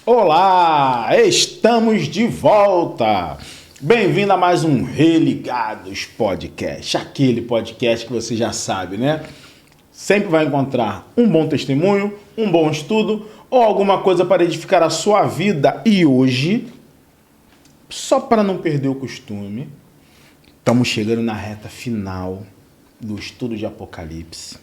Olá, estamos de volta. Bem-vindo a mais um Religados Podcast, aquele podcast que você já sabe, né? Sempre vai encontrar um bom testemunho, um bom estudo ou alguma coisa para edificar a sua vida. E hoje, só para não perder o costume, estamos chegando na reta final do estudo de Apocalipse.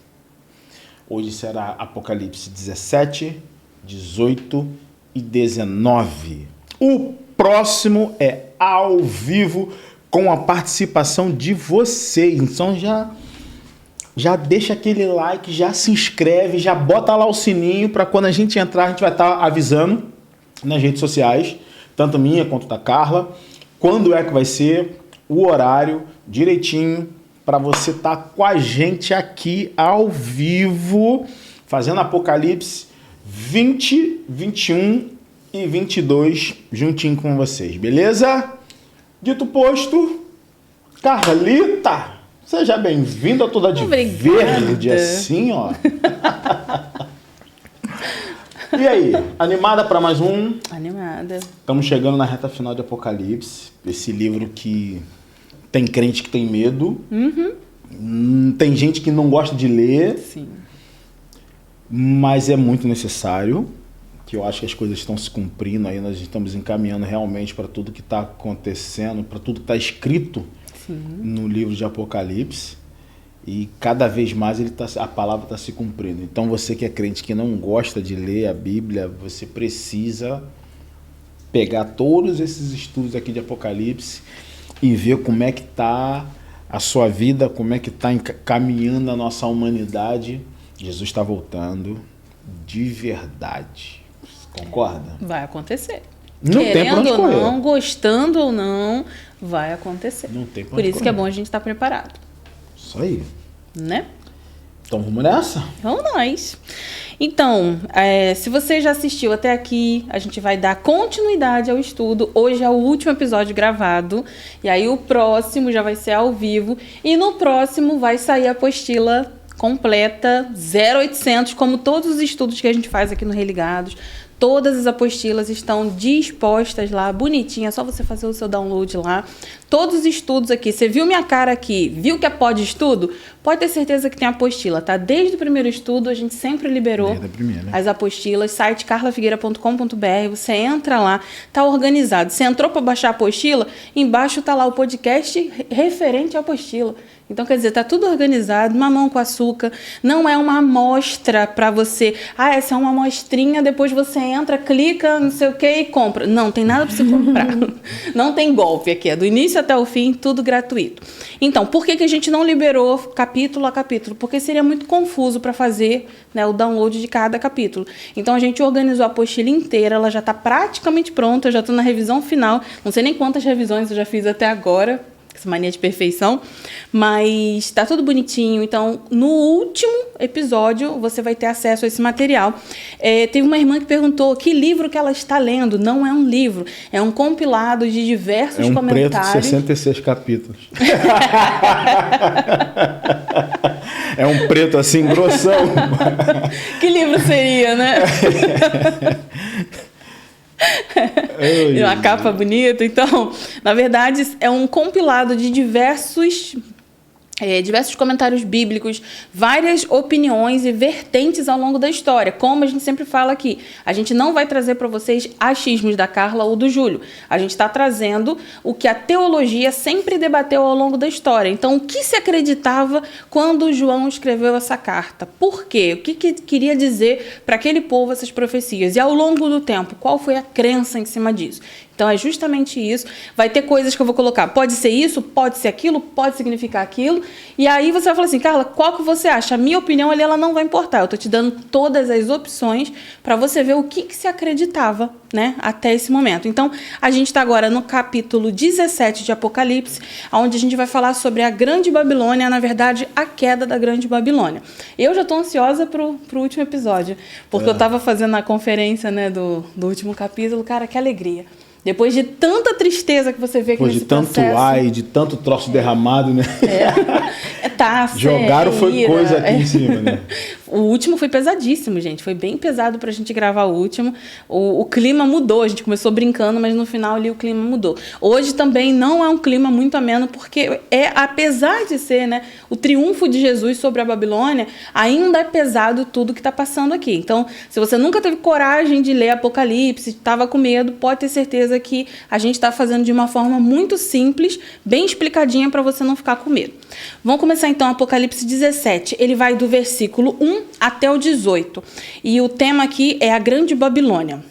Hoje será Apocalipse 17, 18 e 19. O próximo é ao vivo com a participação de vocês. Então já deixa aquele like, já se inscreve, já bota lá o sininho para quando a gente entrar, a gente vai estar avisando nas redes sociais, tanto minha quanto da Carla, quando é que vai ser, o horário direitinho para você estar com a gente aqui ao vivo, fazendo Apocalipse 20, 21 e 22 juntinho com vocês, beleza? Dito posto, Carlita, seja bem-vinda, toda de verde, assim, ó. E aí, animada para mais um? Animada. Estamos chegando na reta final de Apocalipse, esse livro que tem crente que tem medo, tem gente que não gosta de ler, Sim. Mas é muito necessário, que eu acho que as coisas estão se cumprindo, aí nós estamos encaminhando realmente para tudo que está acontecendo, para tudo que está escrito no livro de Apocalipse, e cada vez mais a palavra está se cumprindo. Então você que é crente que não gosta de ler a Bíblia, você precisa pegar todos esses estudos aqui de Apocalipse e ver como é que está a sua vida, como é que está caminhando a nossa humanidade. Jesus está voltando de verdade. Concorda? Vai acontecer. Não tem pra onde Querendo ou correr. não, gostando ou não, vai acontecer. Não tem pra Por onde isso que é correr. bom a gente estar preparado, Isso aí. né? Então vamos nessa? Vamos nós. Então, se você já assistiu até aqui, a gente vai dar continuidade ao estudo. Hoje é o último episódio gravado. E aí o próximo já vai ser ao vivo. E no próximo vai sair a apostila completa, 0800, como todos os estudos que a gente faz aqui no Religados. Todas as apostilas estão dispostas lá, bonitinha, é só você fazer o seu download lá. Todos os estudos aqui, você viu minha cara aqui, viu que é pod estudo? Pode ter certeza que tem apostila, tá? Desde o primeiro estudo, a gente sempre liberou as apostilas. Site carlafigueira.com.br, você entra lá, tá organizado. Você entrou para baixar a apostila, embaixo tá lá o podcast referente à apostila. Então, quer dizer, tá tudo organizado, mamão com açúcar, não é uma amostra para você, essa é uma amostrinha, depois você entra, clica, não sei o que e compra. Não, tem nada para você comprar. Não tem golpe aqui, é do início até o fim, tudo gratuito. Então, por que a gente não liberou capítulo a capítulo? Porque seria muito confuso para fazer, né, o download de cada capítulo. Então, a gente organizou a apostila inteira, ela já está praticamente pronta, eu já estou na revisão final, não sei nem quantas revisões eu já fiz até agora, essa mania de perfeição, mas tá tudo bonitinho. Então, no último episódio, você vai ter acesso a esse material. Teve uma irmã que perguntou que livro que ela está lendo. Não é um livro, é um compilado de diversos comentários. É um preto de 66 capítulos. É um preto assim, grossão. Que livro seria, né? Uma capa bonita. Então, na verdade, é um compilado de diversos comentários bíblicos, várias opiniões e vertentes ao longo da história. Como a gente sempre fala aqui, a gente não vai trazer para vocês achismos da Carla ou do Júlio. A gente está trazendo o que a teologia sempre debateu ao longo da história. Então, o que se acreditava quando João escreveu essa carta? Por quê? O que queria dizer para aquele povo essas profecias? E ao longo do tempo, qual foi a crença em cima disso? Então, é justamente isso. Vai ter coisas que eu vou colocar. Pode ser isso, pode ser aquilo, pode significar aquilo. E aí você vai falar assim, Carla, qual que você acha? A minha opinião ali, ela não vai importar. Eu estou te dando todas as opções para você ver o que se acreditava, né, até esse momento. Então, a gente está agora no capítulo 17 de Apocalipse, onde a gente vai falar sobre a Grande Babilônia, na verdade, a queda da Grande Babilônia. Eu já estou ansiosa pro último episódio, porque eu estava fazendo a conferência, né, do último capítulo. Cara, que alegria. Depois de tanta tristeza que você vê aqui nesse processo. De tanto ai, de tanto troço derramado, né? Taça, Jogaram foi ira, coisa aqui em cima, né? O último foi pesadíssimo, gente. Foi bem pesado pra gente gravar o último. O clima mudou. A gente começou brincando, mas no final ali o clima mudou. Hoje também não é um clima muito ameno, porque apesar de ser, né, o triunfo de Jesus sobre a Babilônia, ainda é pesado tudo que está passando aqui. Então, se você nunca teve coragem de ler Apocalipse, estava com medo, pode ter certeza que a gente está fazendo de uma forma muito simples, bem explicadinha para você não ficar com medo. Vamos começar então Apocalipse 17. Ele vai do versículo 1 até o 18. E o tema aqui é a Grande Babilônia.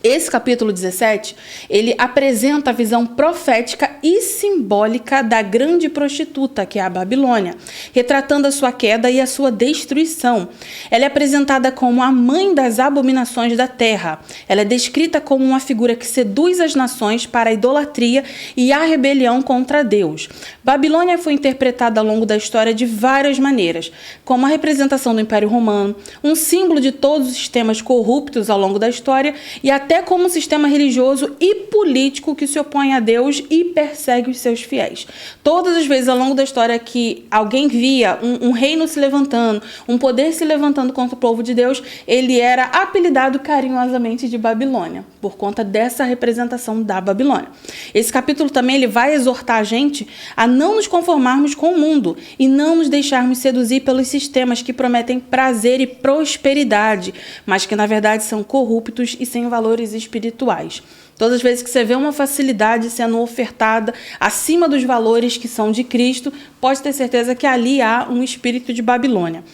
Esse capítulo 17, ele apresenta a visão profética e simbólica da grande prostituta, que é a Babilônia, retratando a sua queda e a sua destruição. Ela é apresentada como a mãe das abominações da terra. Ela é descrita como uma figura que seduz as nações para a idolatria e a rebelião contra Deus. Babilônia foi interpretada ao longo da história de várias maneiras, como a representação do Império Romano, um símbolo de todos os sistemas corruptos ao longo da história e até como um sistema religioso e político que se opõe a Deus e persegue os seus fiéis. Todas as vezes ao longo da história que alguém via um reino se levantando, um poder se levantando contra o povo de Deus, ele era apelidado carinhosamente de Babilônia, por conta dessa representação da Babilônia. Esse capítulo também ele vai exortar a gente a não nos conformarmos com o mundo e não nos deixarmos seduzir pelos sistemas que prometem prazer e prosperidade, mas que na verdade são corruptos e sem valores espirituais. Todas as vezes que você vê uma facilidade sendo ofertada acima dos valores que são de Cristo, pode ter certeza que ali há um espírito de Babilônia.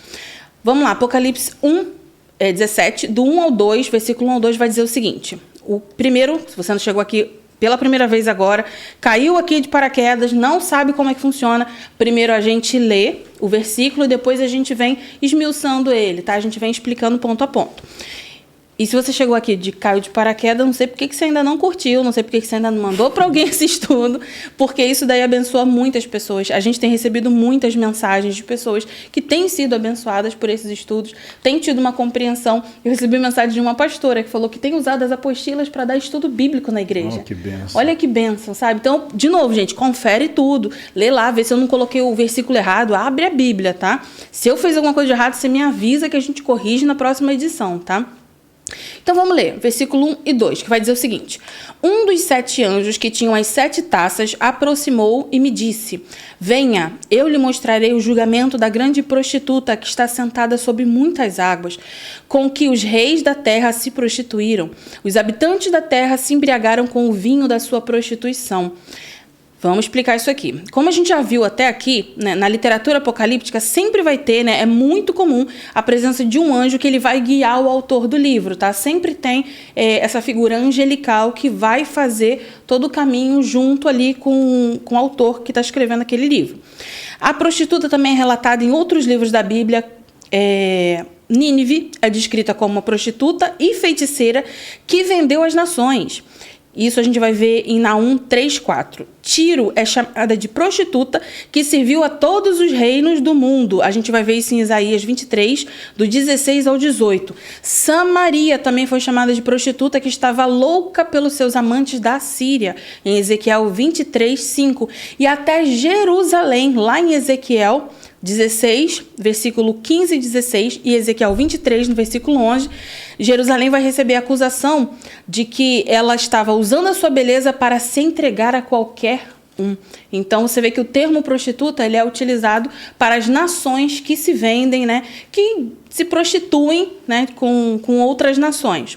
Vamos lá, Apocalipse 17, do 1 ao 2, versículo 1 ao 2, vai dizer o seguinte. O primeiro, se você não chegou aqui pela primeira vez agora, caiu aqui de paraquedas, não sabe como é que funciona, primeiro a gente lê o versículo e depois a gente vem esmiuçando ele, tá? A gente vem explicando ponto a ponto. E se você chegou aqui caiu de paraquedas, não sei por que você ainda não curtiu, não sei por que você ainda não mandou para alguém esse estudo, porque isso daí abençoa muitas pessoas. A gente tem recebido muitas mensagens de pessoas que têm sido abençoadas por esses estudos, têm tido uma compreensão. Eu recebi mensagem de uma pastora que falou que tem usado as apostilas para dar estudo bíblico na igreja. Oh, que bênção. Olha que bênção, sabe? Então, de novo, gente, confere tudo, lê lá, vê se eu não coloquei o versículo errado, abre a Bíblia, tá? Se eu fiz alguma coisa de errado, você me avisa que a gente corrige na próxima edição, tá? Então vamos ler, versículo 1 e 2, que vai dizer o seguinte. Um dos 7 anjos que tinham as 7 taças aproximou e me disse: venha, eu lhe mostrarei o julgamento da grande prostituta que está sentada sobre muitas águas, com que os reis da terra se prostituíram. Os habitantes da terra se embriagaram com o vinho da sua prostituição. Vamos explicar isso aqui. Como a gente já viu até aqui, né, na literatura apocalíptica sempre vai ter, né, é muito comum a presença de um anjo que ele vai guiar o autor do livro, tá? Sempre tem essa figura angelical que vai fazer todo o caminho junto ali com o autor que está escrevendo aquele livro. A prostituta também é relatada em outros livros da Bíblia. Nínive é descrita como uma prostituta e feiticeira que vendeu as nações. Isso a gente vai ver em Naum 3:4. Tiro é chamada de prostituta que serviu a todos os reinos do mundo. A gente vai ver isso em Isaías 23, do 16 ao 18. Samaria também foi chamada de prostituta que estava louca pelos seus amantes da Síria, em Ezequiel 23:5. E até Jerusalém, lá em Ezequiel 16, versículo 15 e 16, e Ezequiel 23, no versículo 11, Jerusalém vai receber a acusação de que ela estava usando a sua beleza para se entregar a qualquer um. Então, você vê que o termo prostituta ele é utilizado para as nações que se vendem, né, que se prostituem, né, com outras nações.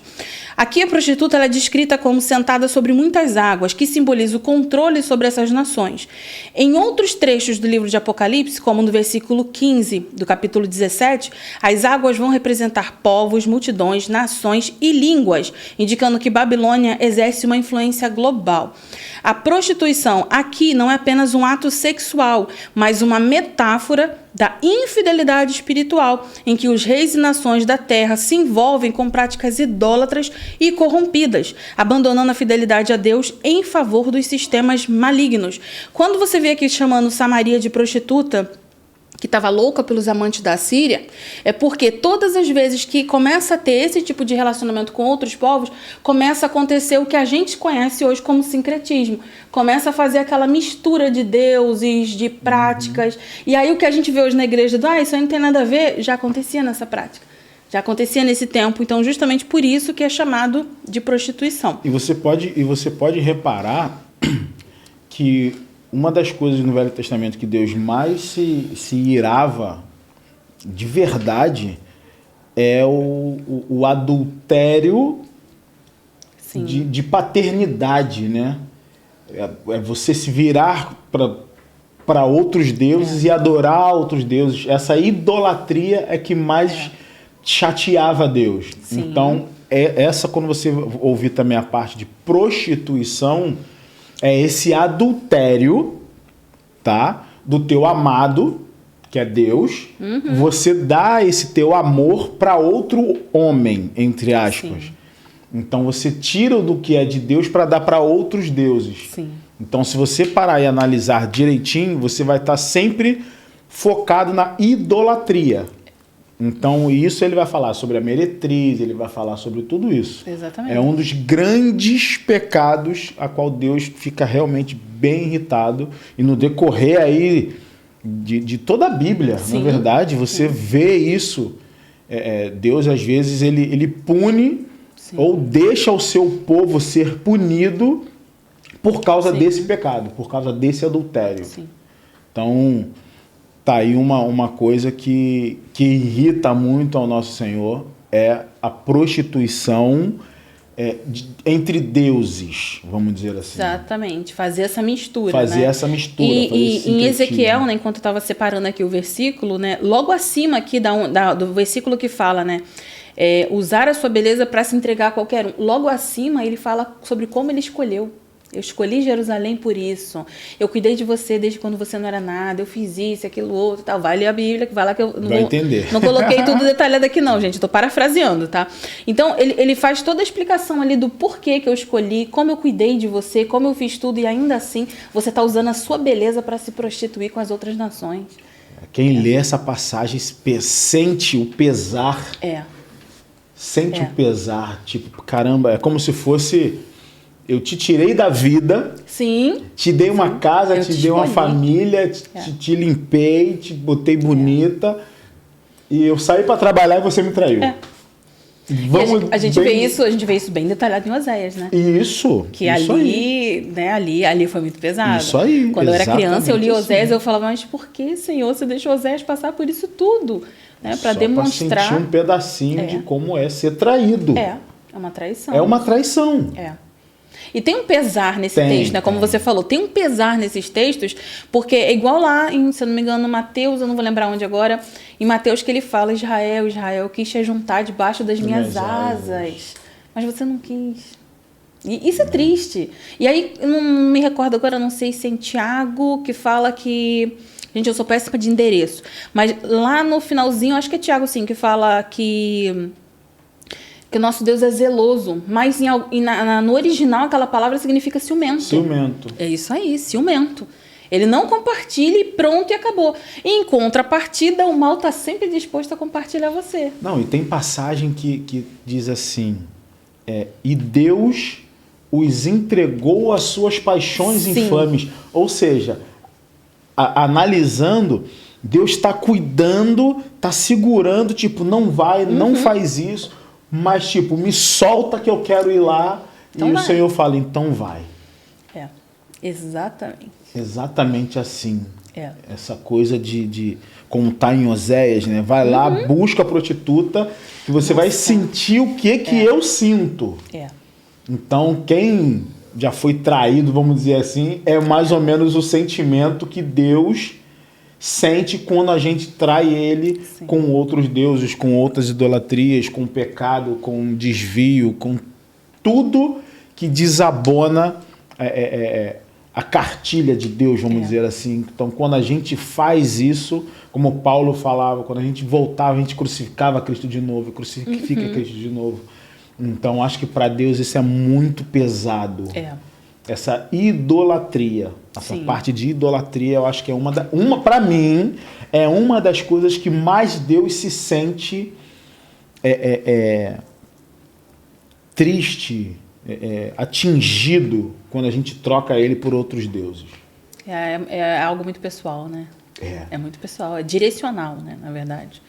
Aqui a prostituta ela é descrita como sentada sobre muitas águas, que simboliza o controle sobre essas nações. Em outros trechos do livro de Apocalipse, como no versículo 15 do capítulo 17, as águas vão representar povos, multidões, nações e línguas, indicando que Babilônia exerce uma influência global. A prostituição aqui não é apenas um ato sexual, mas uma metáfora da infidelidade espiritual, em que os reis e nações da terra se envolvem com práticas idólatras e corrompidas, abandonando a fidelidade a Deus em favor dos sistemas malignos. Quando você vê aqui chamando Samaria de prostituta, que estava louca pelos amantes da Síria, é porque todas as vezes que começa a ter esse tipo de relacionamento com outros povos, começa a acontecer o que a gente conhece hoje como sincretismo. Começa a fazer aquela mistura de deuses, de práticas. E aí o que a gente vê hoje na igreja isso aí não tem nada a ver, já acontecia nessa prática. Já acontecia nesse tempo. Então, justamente por isso que é chamado de prostituição. E você pode reparar que uma das coisas no Velho Testamento que Deus mais se irava de verdade é o adultério de paternidade, né? É você se virar para outros deuses e adorar outros deuses. Essa idolatria é que mais chateava Deus. Sim. Então, quando você ouvir também a parte de prostituição, é esse adultério, tá? Do teu amado, que é Deus, você dá esse teu amor para outro homem, entre aspas. Sim. Então você tira do que é de Deus para dar para outros deuses. Sim. Então, se você parar e analisar direitinho, você vai estar sempre focado na idolatria. Então, isso ele vai falar sobre a meretriz, ele vai falar sobre tudo isso. Exatamente. É um dos grandes pecados a qual Deus fica realmente bem irritado. E no decorrer aí de toda a Bíblia, Sim. na verdade, você vê isso. Deus, às vezes, ele pune ou deixa o seu povo ser punido por causa desse pecado, por causa desse adultério. Sim. Então, tá aí uma coisa que irrita muito ao nosso Senhor, é a prostituição entre deuses, vamos dizer assim. Exatamente, fazer essa mistura. Fazer né? essa mistura. E em Ezequiel, né, enquanto eu estava separando aqui o versículo, né, logo acima aqui do versículo que fala, né, usar a sua beleza para se entregar a qualquer um. Logo acima ele fala sobre como ele escolheu. Eu escolhi Jerusalém por isso. Eu cuidei de você desde quando você não era nada. Eu fiz isso, aquilo, outro, tal. Vai ler a Bíblia, que vai lá que eu vai entender. Não coloquei tudo detalhado aqui não, gente. Estou parafraseando, tá? Então, ele faz toda a explicação ali do porquê que eu escolhi, como eu cuidei de você, como eu fiz tudo. E ainda assim, você está usando a sua beleza para se prostituir com as outras nações. Quem lê essa passagem sente o pesar. Sente o pesar. Tipo, caramba, é como se fosse... Eu te tirei da vida, te dei uma casa, te dei uma família, te limpei, te botei bonita, e eu saí para trabalhar e você me traiu. A gente vê isso bem detalhado em Oséias, né? Isso. Que isso ali, aí. Né, ali foi muito pesado. Isso aí. Quando eu era criança, eu li Oséias, eu falava, mas por que, Senhor, você deixou Oséias passar por isso tudo? Né, para demonstrar. Pra sentir um pedacinho de como é ser traído. É uma traição. É uma traição. E tem um pesar nesse texto, né? Como você falou, tem um pesar nesses textos, porque é igual lá, se eu não me engano, Mateus, eu não vou lembrar onde agora, em Mateus que ele fala, Israel, quis te juntar debaixo das minhas asas, mas você não quis. E isso é triste. E aí, eu não me recordo agora, não sei se é em Tiago, que fala que... Gente, eu sou péssima de endereço. Mas lá no finalzinho, acho que é Tiago, sim, que fala que o nosso Deus é zeloso, mas no original aquela palavra significa ciumento. Ciumento. É isso aí, ciumento. Ele não compartilha e pronto, e acabou. E em contrapartida, o mal está sempre disposto a compartilhar você. Não, e tem passagem que diz assim, e Deus os entregou às suas paixões infames. Ou seja, analisando, Deus está cuidando, está segurando, tipo, não vai, não faz isso. Mas, tipo, me solta que eu quero ir lá. Então o Senhor fala, então vai. Exatamente. Exatamente assim. Essa coisa de como tá em Oséias, né? Vai lá, busca a prostituta, que você vai sentir o que eu sinto. Então, quem já foi traído, vamos dizer assim, é mais ou menos o sentimento que Deus sente quando a gente trai ele com outros deuses, com outras idolatrias, com pecado, com desvio, com tudo que desabona a cartilha de Deus, vamos dizer assim. Então, quando a gente faz isso, como Paulo falava, quando a gente voltava, a gente crucificava Cristo de novo, crucifica Cristo de novo. Então, acho que para Deus isso é muito pesado. essa idolatria. Essa parte de idolatria, eu acho que é para mim, é uma das coisas que mais Deus se sente triste, atingido quando a gente troca ele por outros deuses. É algo muito pessoal, né? É muito pessoal, é direcional, né, na verdade.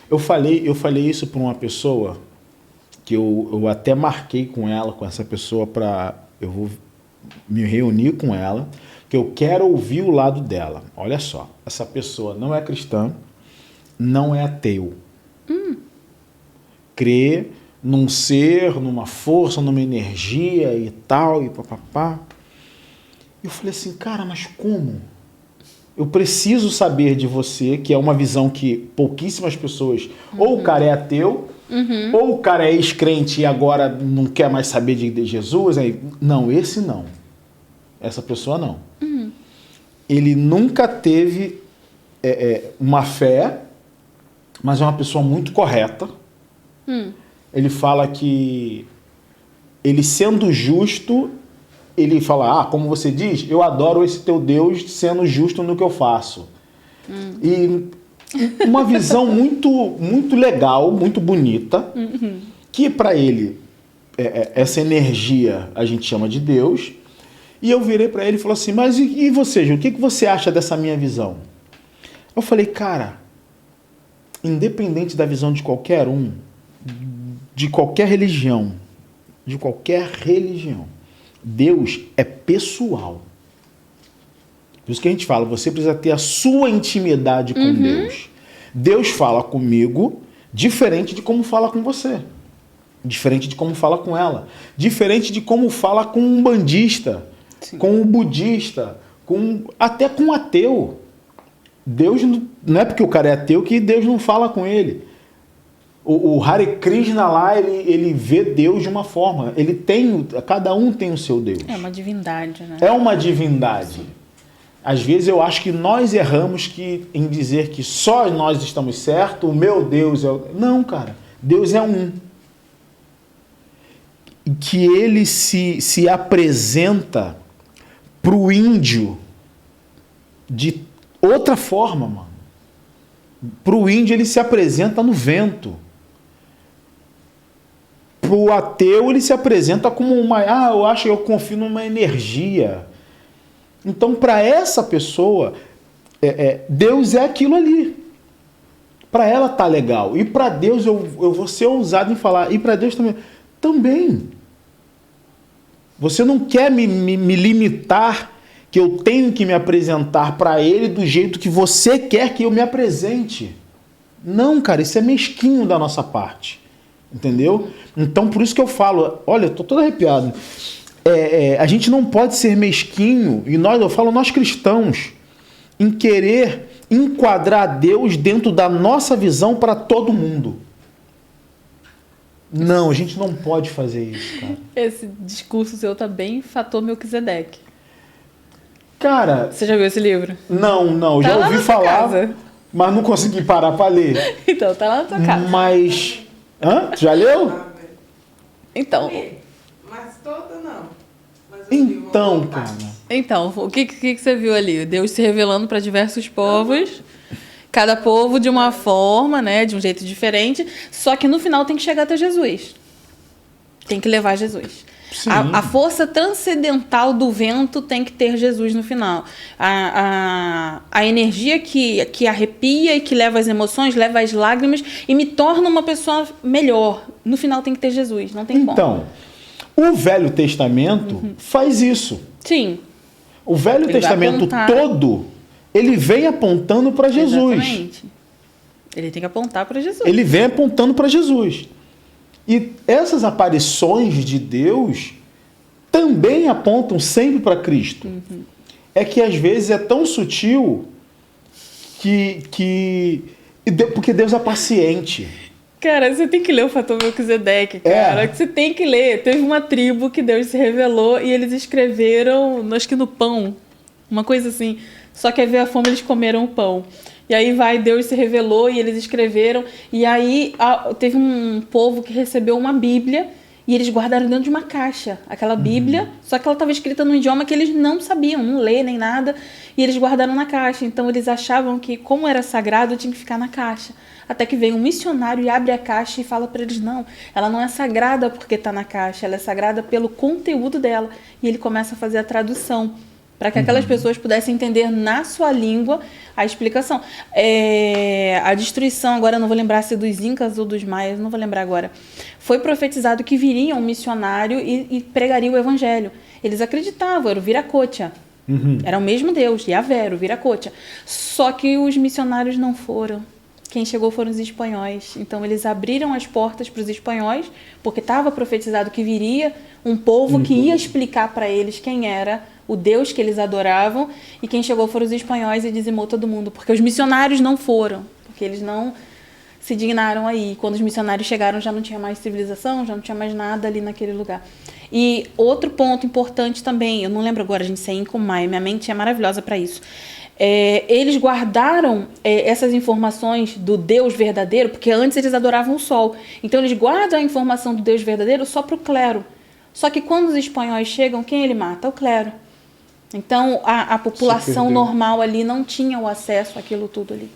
Eu falei isso para uma pessoa que eu até marquei com essa pessoa eu vou me reunir com ela, que eu quero ouvir o lado dela. Olha só, essa pessoa não é cristã, não é ateu. Crê num ser, numa força, numa energia e tal, e papapá. Eu falei assim, cara, mas como? Eu preciso saber de você, que é uma visão que pouquíssimas pessoas... Ou o cara é ateu, ou o cara é ex-crente e agora não quer mais saber de Jesus. Aí, não, esse não. Essa pessoa não. Ele nunca teve uma fé, mas é uma pessoa muito correta. Ele fala que ele sendo justo... Ele fala, como você diz, eu adoro esse teu Deus sendo justo no que eu faço. E uma visão muito, muito legal, muito bonita, que para ele, essa energia a gente chama de Deus. E eu virei para ele e falei assim, mas e você, Ju, o que você acha dessa minha visão? Eu falei, cara, independente da visão de qualquer um, de qualquer religião, Deus é pessoal. Por isso que a gente fala, você precisa ter a sua intimidade com Deus. Deus fala comigo diferente de como fala com você. Diferente de como fala com ela. Diferente de como fala com um bandista, com um budista, até com um ateu. Deus não é porque o cara é ateu que Deus não fala com ele. O Hare Krishna lá, ele vê Deus de uma forma. Cada um tem o seu Deus. É uma divindade, né? É uma divindade. Às vezes eu acho que nós erramos em dizer que só nós estamos certos, o meu Deus é... Não, cara. Deus é um. Que ele se apresenta para o índio de outra forma, mano. Para o índio ele se apresenta no vento. Para o ateu ele se apresenta como eu confio numa energia. Então, para essa pessoa, Deus é aquilo ali. Para ela tá legal. E para Deus, eu vou ser ousado em falar, e para Deus também. Você não quer me limitar, que eu tenho que me apresentar para ele do jeito que você quer que eu me apresente. Não, cara, isso é mesquinho da nossa parte. Entendeu? Então, por isso que eu falo, olha, eu tô todo arrepiado. A gente não pode ser mesquinho, e eu falo nós cristãos, em querer enquadrar Deus dentro da nossa visão para todo mundo. Não, a gente não pode fazer isso, cara. Esse discurso seu tá bem fator Melquisedeque. Cara... Você já viu esse livro? Não, já ouvi falar, mas não consegui parar para ler. Então, tá lá na tua casa. Mas... Já leu? Então... Mas toda não. Então, cara... Então, o que você viu ali? Deus se revelando para diversos povos, cada povo de uma forma, né, de um jeito diferente, só que no final tem que chegar até Jesus. Tem que levar Jesus. A força transcendental do vento tem que ter Jesus no final. A energia que arrepia e que leva as emoções, leva as lágrimas e me torna uma pessoa melhor. No final tem que ter Jesus, não tem como. Então, o Velho Testamento faz isso. Sim. O Velho Testamento todo, ele vem apontando para Jesus. Exatamente. Ele tem que apontar para Jesus. Ele vem apontando para Jesus. E essas aparições de Deus também apontam sempre para Cristo. É que às vezes é tão sutil porque Deus é paciente. Cara, você tem que ler o Fator Melquisedeque, cara. Que você tem que ler. Teve uma tribo que Deus se revelou e eles escreveram, acho que no pão, uma coisa assim. Só que aí veio a fome, eles comeram o pão. E aí Deus se revelou e eles escreveram. E aí teve um povo que recebeu uma Bíblia e eles guardaram dentro de uma caixa aquela Bíblia, só que ela estava escrita num idioma que eles não sabiam, não lê nem nada, e eles guardaram na caixa. Então eles achavam que, como era sagrado, tinha que ficar na caixa. Até que vem um missionário e abre a caixa e fala para eles, não, ela não é sagrada porque está na caixa, ela é sagrada pelo conteúdo dela. E ele começa a fazer a tradução, para que aquelas pessoas pudessem entender na sua língua a explicação. A destruição, agora eu não vou lembrar se dos Incas ou dos Maias, não vou lembrar agora. Foi profetizado que viria um missionário e pregaria o evangelho. Eles acreditavam, era o Viracocha. Era o mesmo Deus, Yahvé, era o Viracocha. Só que os missionários não foram. Quem chegou foram os espanhóis. Então eles abriram as portas para os espanhóis, porque estava profetizado que viria um povo que ia explicar para eles quem era o Deus que eles adoravam, e quem chegou foram os espanhóis e dizimou todo mundo, porque os missionários não foram, porque eles não se dignaram aí. Quando os missionários chegaram já não tinha mais civilização, já não tinha mais nada ali naquele lugar. E outro ponto importante também, eu não lembro agora, a gente se é Inca ou Maia, minha mente é maravilhosa para isso. Eles guardaram essas informações do Deus verdadeiro, porque antes eles adoravam o sol. Então eles guardam a informação do Deus verdadeiro só para o clero. Só que quando os espanhóis chegam, quem ele mata? O clero. Então a população normal ali não tinha o acesso àquilo tudo ali.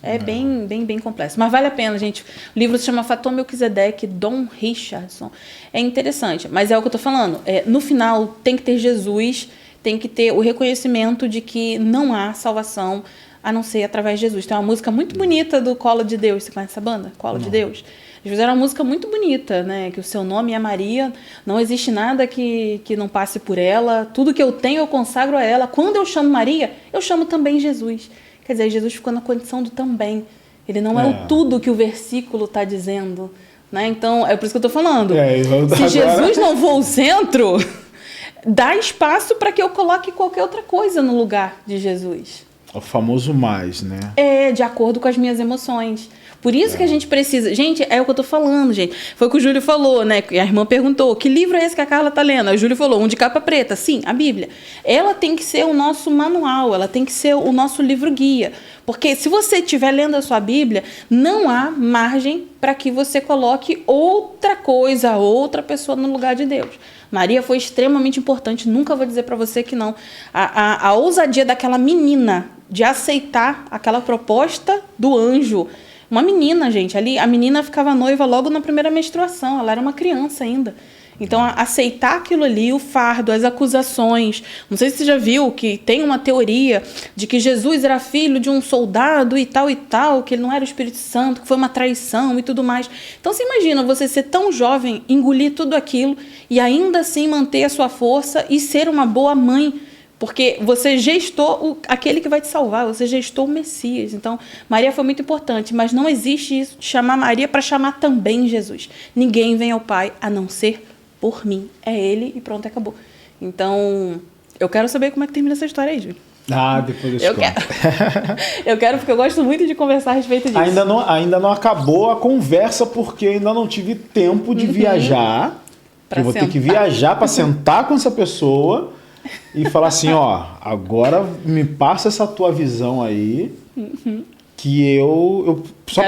É bem complexo. Mas vale a pena, gente. O livro se chama Fator Melquisedeque, Dom Richardson. É interessante, mas é o que eu estou falando. No final tem que ter Jesus, tem que ter o reconhecimento de que não há salvação a não ser através de Jesus. Tem uma música muito bonita do Colo de Deus. Você conhece essa banda? Colo de Deus? Eles fizeram uma música muito bonita, né? Que o seu nome é Maria, não existe nada que não passe por ela, tudo que eu tenho eu consagro a ela. Quando eu chamo Maria, eu chamo também Jesus. Quer dizer, Jesus ficou na condição do também. Ele não é o tudo que o versículo está dizendo, né? Então, é por isso que eu estou falando. Se Jesus não for o centro, dá espaço para que eu coloque qualquer outra coisa no lugar de Jesus. O famoso mais, né? De acordo com as minhas emoções. Por isso que a gente precisa... Gente, é o que eu tô falando, gente. Foi o que o Júlio falou, né? A irmã perguntou, que livro é esse que a Carla tá lendo? Aí o Júlio falou, um de capa preta. Sim, a Bíblia. Ela tem que ser o nosso manual, ela tem que ser o nosso livro-guia. Porque se você estiver lendo a sua Bíblia, não há margem para que você coloque outra coisa, outra pessoa no lugar de Deus. Maria foi extremamente importante, nunca vou dizer para você que não. A ousadia daquela menina de aceitar aquela proposta do anjo. Uma menina, gente, ali a menina ficava noiva logo na primeira menstruação, ela era uma criança ainda. Então, aceitar aquilo ali, o fardo, as acusações. Não sei se você já viu que tem uma teoria de que Jesus era filho de um soldado e tal, que ele não era o Espírito Santo, que foi uma traição e tudo mais. Então, você imagina você ser tão jovem, engolir tudo aquilo e ainda assim manter a sua força e ser uma boa mãe. Porque você gestou aquele que vai te salvar, você gestou o Messias. Então, Maria foi muito importante, mas não existe isso de chamar Maria para chamar também Jesus. Ninguém vem ao Pai a não ser por mim. É Ele e pronto, acabou. Então, eu quero saber como é que termina essa história aí, Júlio. Depois eu quero. Eu quero, porque eu gosto muito de conversar a respeito disso. Ainda não acabou a conversa, porque ainda não tive tempo de viajar. Eu vou ter que viajar para sentar com essa pessoa e falar assim, agora me passa essa tua visão aí, que eu só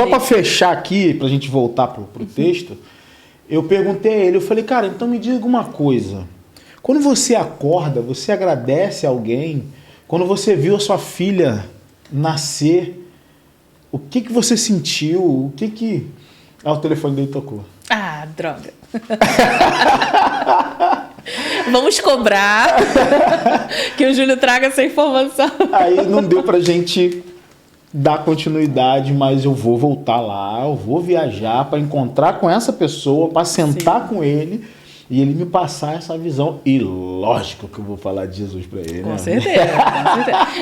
para fechar aqui, pra gente voltar pro texto, eu perguntei a ele, eu falei, cara, então me diga uma coisa, quando você acorda, você agradece a alguém, quando você viu a sua filha nascer, o que você sentiu, o telefone dele tocou. Ah, droga. Vamos cobrar que o Júlio traga essa informação. Aí não deu pra gente dar continuidade, mas eu vou voltar lá, eu vou viajar para encontrar com essa pessoa, para sentar com ele e ele me passar essa visão. E lógico que eu vou falar de Jesus para ele. Com certeza.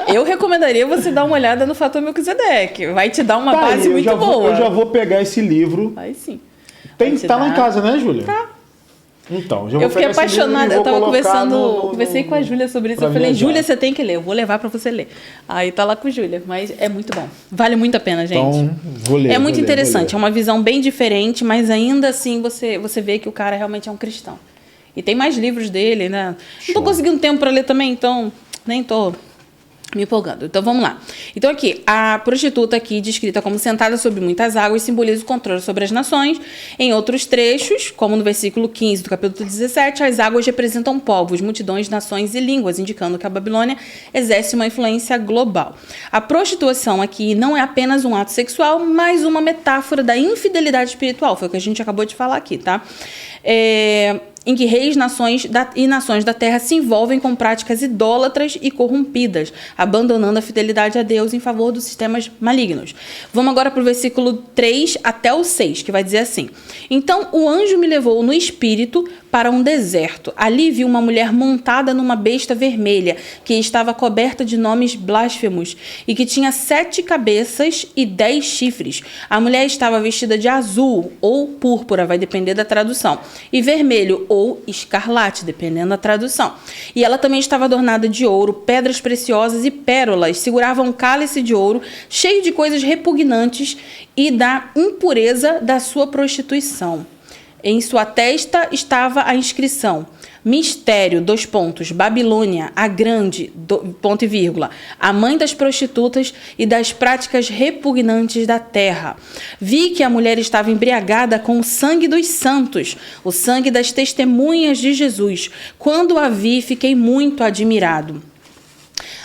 Eu recomendaria você dar uma olhada no Fator Melquisedeque. Vai te dar uma base muito boa. Eu já vou pegar esse livro. Vai sim. Tá lá em casa, né, Júlia? Tá. Então, já vou eu fiquei apaixonada, eu tava conversei com a Júlia sobre isso, eu falei, Júlia, você tem que ler, eu vou levar para você ler. Aí tá lá com a Júlia, mas é muito bom, vale muito a pena, gente. Então, vou ler. É muito interessante, é uma visão bem diferente, mas ainda assim você vê que o cara realmente é um cristão. E tem mais livros dele, né? Não tô conseguindo tempo para ler também, então nem tô Me empolgando. Então, vamos lá. Então, aqui, a prostituta aqui, descrita como sentada sobre muitas águas, simboliza o controle sobre as nações. Em outros trechos, como no versículo 15 do capítulo 17, as águas representam povos, multidões, nações e línguas, indicando que a Babilônia exerce uma influência global. A prostituição aqui não é apenas um ato sexual, mas uma metáfora da infidelidade espiritual. Foi o que a gente acabou de falar aqui, tá? Em que reis e nações da terra se envolvem com práticas idólatras e corrompidas, abandonando a fidelidade a Deus em favor dos sistemas malignos. Vamos agora para o versículo 3 até o 6, que vai dizer assim: Então o anjo me levou no espírito para um deserto. Ali vi uma mulher montada numa besta vermelha, que estava coberta de nomes blasfemos, e que tinha 7 cabeças e 10 chifres. A mulher estava vestida de azul ou púrpura, vai depender da tradução, e vermelho ou escarlate, dependendo da tradução. E ela também estava adornada de ouro, pedras preciosas e pérolas. Segurava um cálice de ouro cheio de coisas repugnantes e da impureza da sua prostituição. Em sua testa estava a inscrição: Mistério, Babilônia, a grande, ponto e vírgula, a mãe das prostitutas e das práticas repugnantes da terra. Vi que a mulher estava embriagada com o sangue dos santos, o sangue das testemunhas de Jesus. Quando a vi, fiquei muito admirado.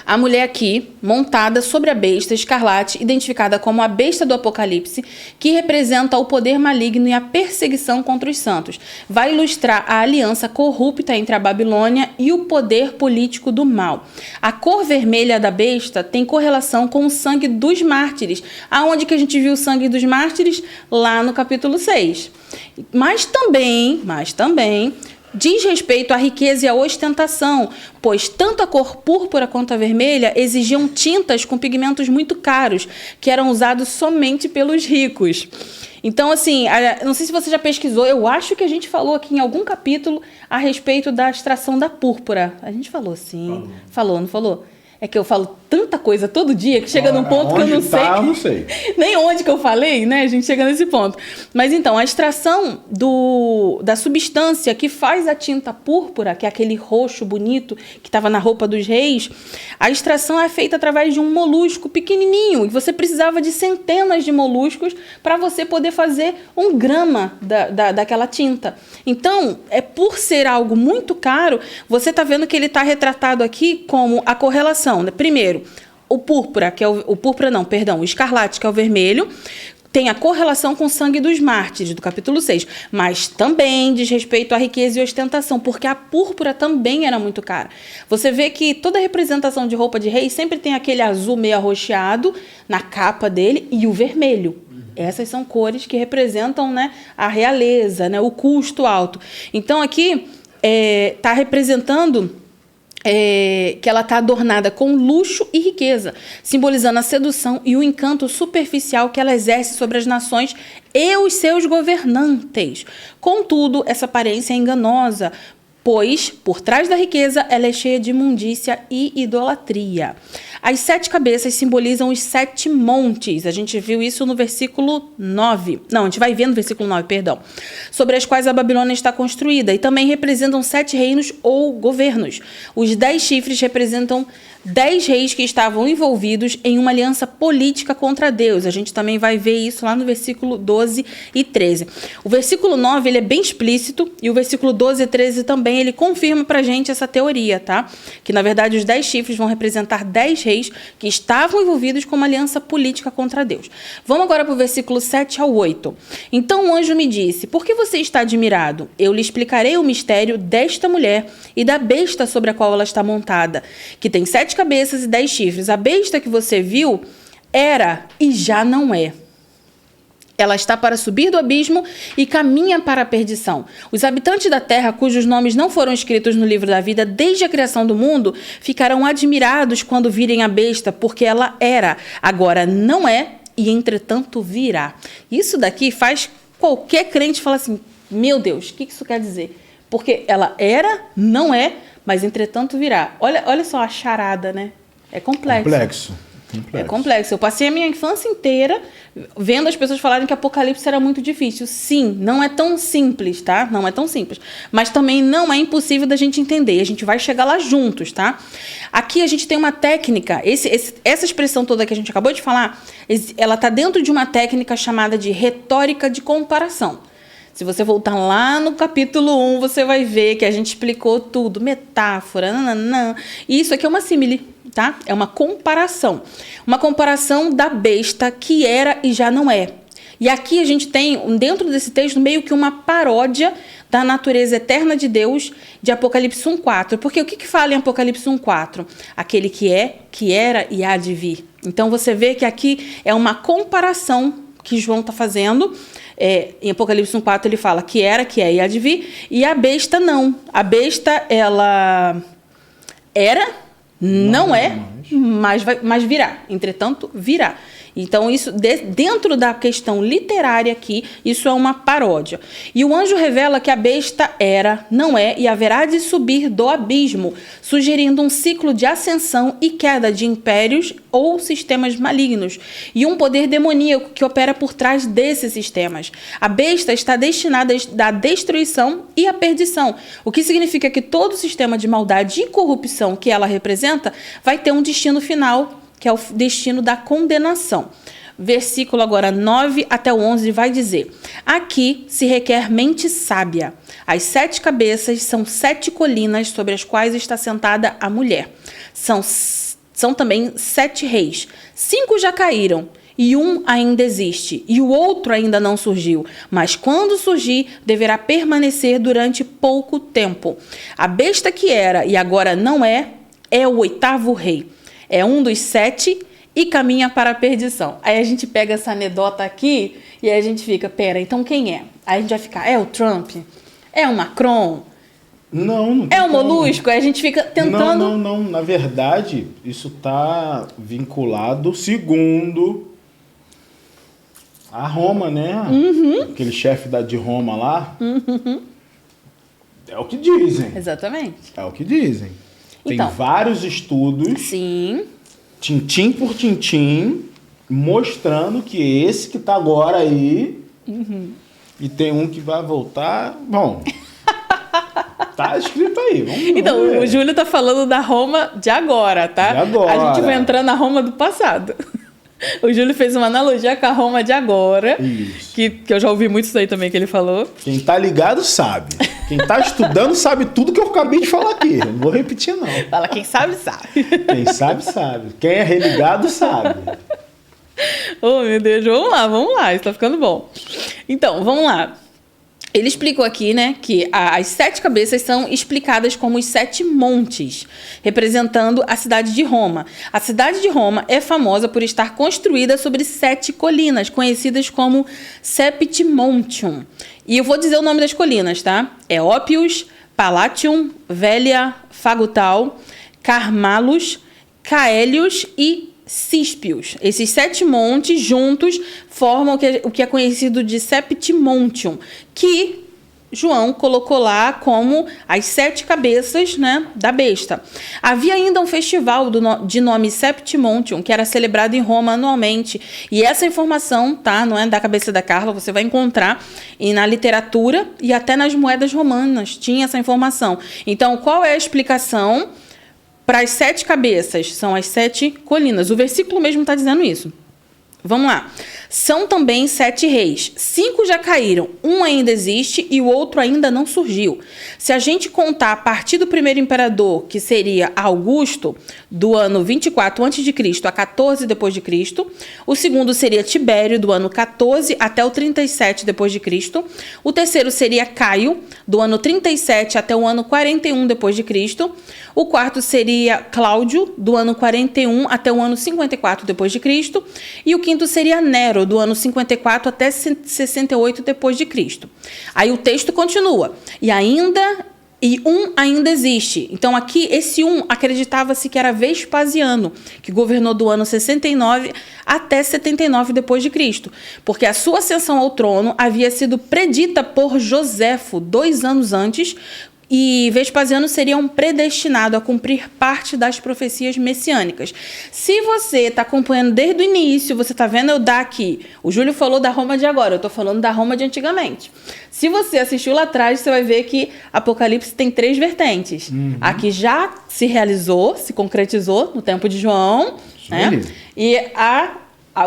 A mulher aqui, montada sobre a besta escarlate, identificada como a besta do Apocalipse, que representa o poder maligno e a perseguição contra os santos, vai ilustrar a aliança corrupta entre a Babilônia e o poder político do mal. A cor vermelha da besta tem correlação com o sangue dos mártires. Aonde que a gente viu o sangue dos mártires? Lá no capítulo 6. Mas também diz respeito à riqueza e à ostentação, pois tanto a cor púrpura quanto a vermelha exigiam tintas com pigmentos muito caros, que eram usados somente pelos ricos. Então, assim, não sei se você já pesquisou, eu acho que a gente falou aqui em algum capítulo a respeito da extração da púrpura. A gente falou, sim. Falou, não falou? É que eu falo tanta coisa todo dia que chega num ponto que eu não sei. Eu não sei. Nem onde que eu falei, né? A gente chega nesse ponto. Mas então, a extração da substância que faz a tinta púrpura, que é aquele roxo bonito que estava na roupa dos reis, a extração é feita através de um molusco pequenininho. E você precisava de centenas de moluscos para você poder fazer 1 grama daquela tinta. Então, por ser algo muito caro, você está vendo que ele está retratado aqui como a correlação. Primeiro, o escarlate, que é o vermelho, tem a correlação com o sangue dos mártires, do capítulo 6, mas também diz respeito à riqueza e ostentação, porque a púrpura também era muito cara. Você vê que toda representação de roupa de rei sempre tem aquele azul meio arroxeado na capa dele e o vermelho. Essas são cores que representam, né, a realeza, né, o custo alto. Então, aqui está representando que ela está adornada com luxo e riqueza, simbolizando a sedução e o encanto superficial que ela exerce sobre as nações e os seus governantes. Contudo, essa aparência é enganosa, pois, por trás da riqueza, ela é cheia de imundícia e idolatria. As 7 cabeças simbolizam os 7 montes. A gente viu isso no versículo 9. Não, a gente vai ver no versículo 9, perdão. Sobre as quais a Babilônia está construída. E também representam 7 reinos ou governos. Os 10 chifres representam 10 reis que estavam envolvidos em uma aliança política contra Deus. A gente também vai ver isso lá no versículo 12 e 13. O versículo 9 ele é bem explícito e o versículo 12 e 13 também ele confirma pra gente essa teoria, tá? Que na verdade os 10 chifres vão representar 10 reis que estavam envolvidos com uma aliança política contra Deus. Vamos agora para o versículo 7 ao 8. Então o anjo me disse: por que você está admirado? Eu lhe explicarei o mistério desta mulher e da besta sobre a qual ela está montada, que tem 7 cabeças e 10 chifres. A besta que você viu era e já não é. Ela está para subir do abismo e caminha para a perdição. Os habitantes da terra, cujos nomes não foram escritos no livro da vida desde a criação do mundo, ficarão admirados quando virem a besta, porque ela era, agora não é e entretanto virá. Isso daqui faz qualquer crente falar assim: meu Deus, o que isso quer dizer? Porque ela era, não é, mas entretanto virá. Olha só a charada, né? É complexo. É complexo. Eu passei a minha infância inteira vendo as pessoas falarem que Apocalipse era muito difícil. Sim, não é tão simples, tá? Não é tão simples. Mas também não é impossível da gente entender. A gente vai chegar lá juntos, tá? Aqui a gente tem uma técnica. Essa expressão toda que a gente acabou de falar, ela está dentro de uma técnica chamada de retórica de comparação. Se você voltar lá no capítulo 1, você vai ver que a gente explicou tudo. Metáfora, nananã. E isso aqui é uma símile, tá? É uma comparação. Uma comparação da besta que era e já não é. E aqui a gente tem, dentro desse texto, meio que uma paródia da natureza eterna de Deus de Apocalipse 1:4. Porque o que fala em Apocalipse 1:4? Aquele que é, que era e há de vir. Então você vê que aqui é uma comparação que João está fazendo. Em Apocalipse 1:4 ele fala que era, que é e há de vir. E a besta não. A besta, ela era, não é, mas virá. Entretanto, virá. Então, isso dentro da questão literária aqui, isso é uma paródia. E o anjo revela que a besta era, não é e haverá de subir do abismo, sugerindo um ciclo de ascensão e queda de impérios ou sistemas malignos e um poder demoníaco que opera por trás desses sistemas. A besta está destinada à destruição e à perdição, o que significa que todo sistema de maldade e corrupção que ela representa vai ter um destino final, que é o destino da condenação. Versículo agora 9 até o 11 vai dizer: aqui se requer mente sábia. As 7 cabeças são 7 colinas sobre as quais está sentada a mulher. São também 7 reis. 5 já caíram e um ainda existe, e o outro ainda não surgiu. Mas quando surgir, deverá permanecer durante pouco tempo. A besta que era e agora não é o 8º rei. É um dos 7 e caminha para a perdição. Aí a gente pega essa anedota aqui e aí a gente fica, pera, então quem é? Aí a gente vai ficar, é o Trump? É o Macron? Não é o Molusco? Aí a gente fica tentando... Não. Na verdade, isso está vinculado, segundo a Roma, né? Uhum. Aquele chefe de Roma lá. Uhum. É o que dizem. Exatamente. É o que dizem. Tem Então, vários estudos, sim, tintim por tintim, mostrando que esse que está agora aí, e tem um que vai voltar. Bom, tá escrito aí. Vamos ver. O Júlio tá falando da Roma de agora, tá? De agora. A gente vai entrar na Roma do passado. O Júlio fez uma analogia com a Roma de agora. Isso. Que eu já ouvi muito isso aí também que ele falou. Quem tá ligado sabe. Quem tá estudando sabe tudo que eu acabei de falar aqui. Não vou repetir, não. Fala, quem sabe, sabe. Quem sabe, sabe. Quem é religado, sabe. Oh, meu Deus. Vamos lá. Isso tá ficando bom. Então, vamos lá. Ele explicou aqui, né, que as 7 cabeças são explicadas como os 7 montes, representando a cidade de Roma. A cidade de Roma é famosa por estar construída sobre 7 colinas, conhecidas como Septimontium. E eu vou dizer o nome das colinas, tá? É Ópios, Palatium, Vélia, Fagutal, Carmalus, Caélios e Císpios. Esses 7 montes juntos formam o que é conhecido de Septimontium, que João colocou lá como as 7 cabeças, né, da besta. Havia ainda um festival de nome Septimontium, que era celebrado em Roma anualmente. E essa informação, tá, não é da cabeça da Carla, você vai encontrar na literatura e até nas moedas romanas. Tinha essa informação. Então, qual é a explicação para as 7 cabeças? São as 7 colinas. O versículo mesmo está dizendo isso. Vamos lá. São também 7 reis. 5 já caíram, um ainda existe e o outro ainda não surgiu. Se a gente contar a partir do primeiro imperador, que seria Augusto, do ano 24 a.C. a 14 depois de Cristo, o segundo seria Tibério, do ano 14 até o 37 depois de Cristo. O terceiro seria Caio, do ano 37 até o ano 41 depois de Cristo. O quarto seria Cláudio, do ano 41 até o ano 54 depois de Cristo, e o quinto seria Nero, do ano 54 até 68 depois de Cristo. Aí o texto continua. E um ainda existe. Então aqui esse acreditava-se que era Vespasiano, que governou do ano 69 até 79 depois de Cristo, porque a sua ascensão ao trono havia sido predita por Joséfo 2 anos antes, e Vespasiano seriam predestinados a cumprir parte das profecias messiânicas. Se você está acompanhando desde o início, você está vendo eu dar aqui. O Júlio falou da Roma de agora, eu estou falando da Roma de antigamente. Se você assistiu lá atrás, você vai ver que Apocalipse tem 3 vertentes. A que já se realizou, se concretizou no tempo de João, né? E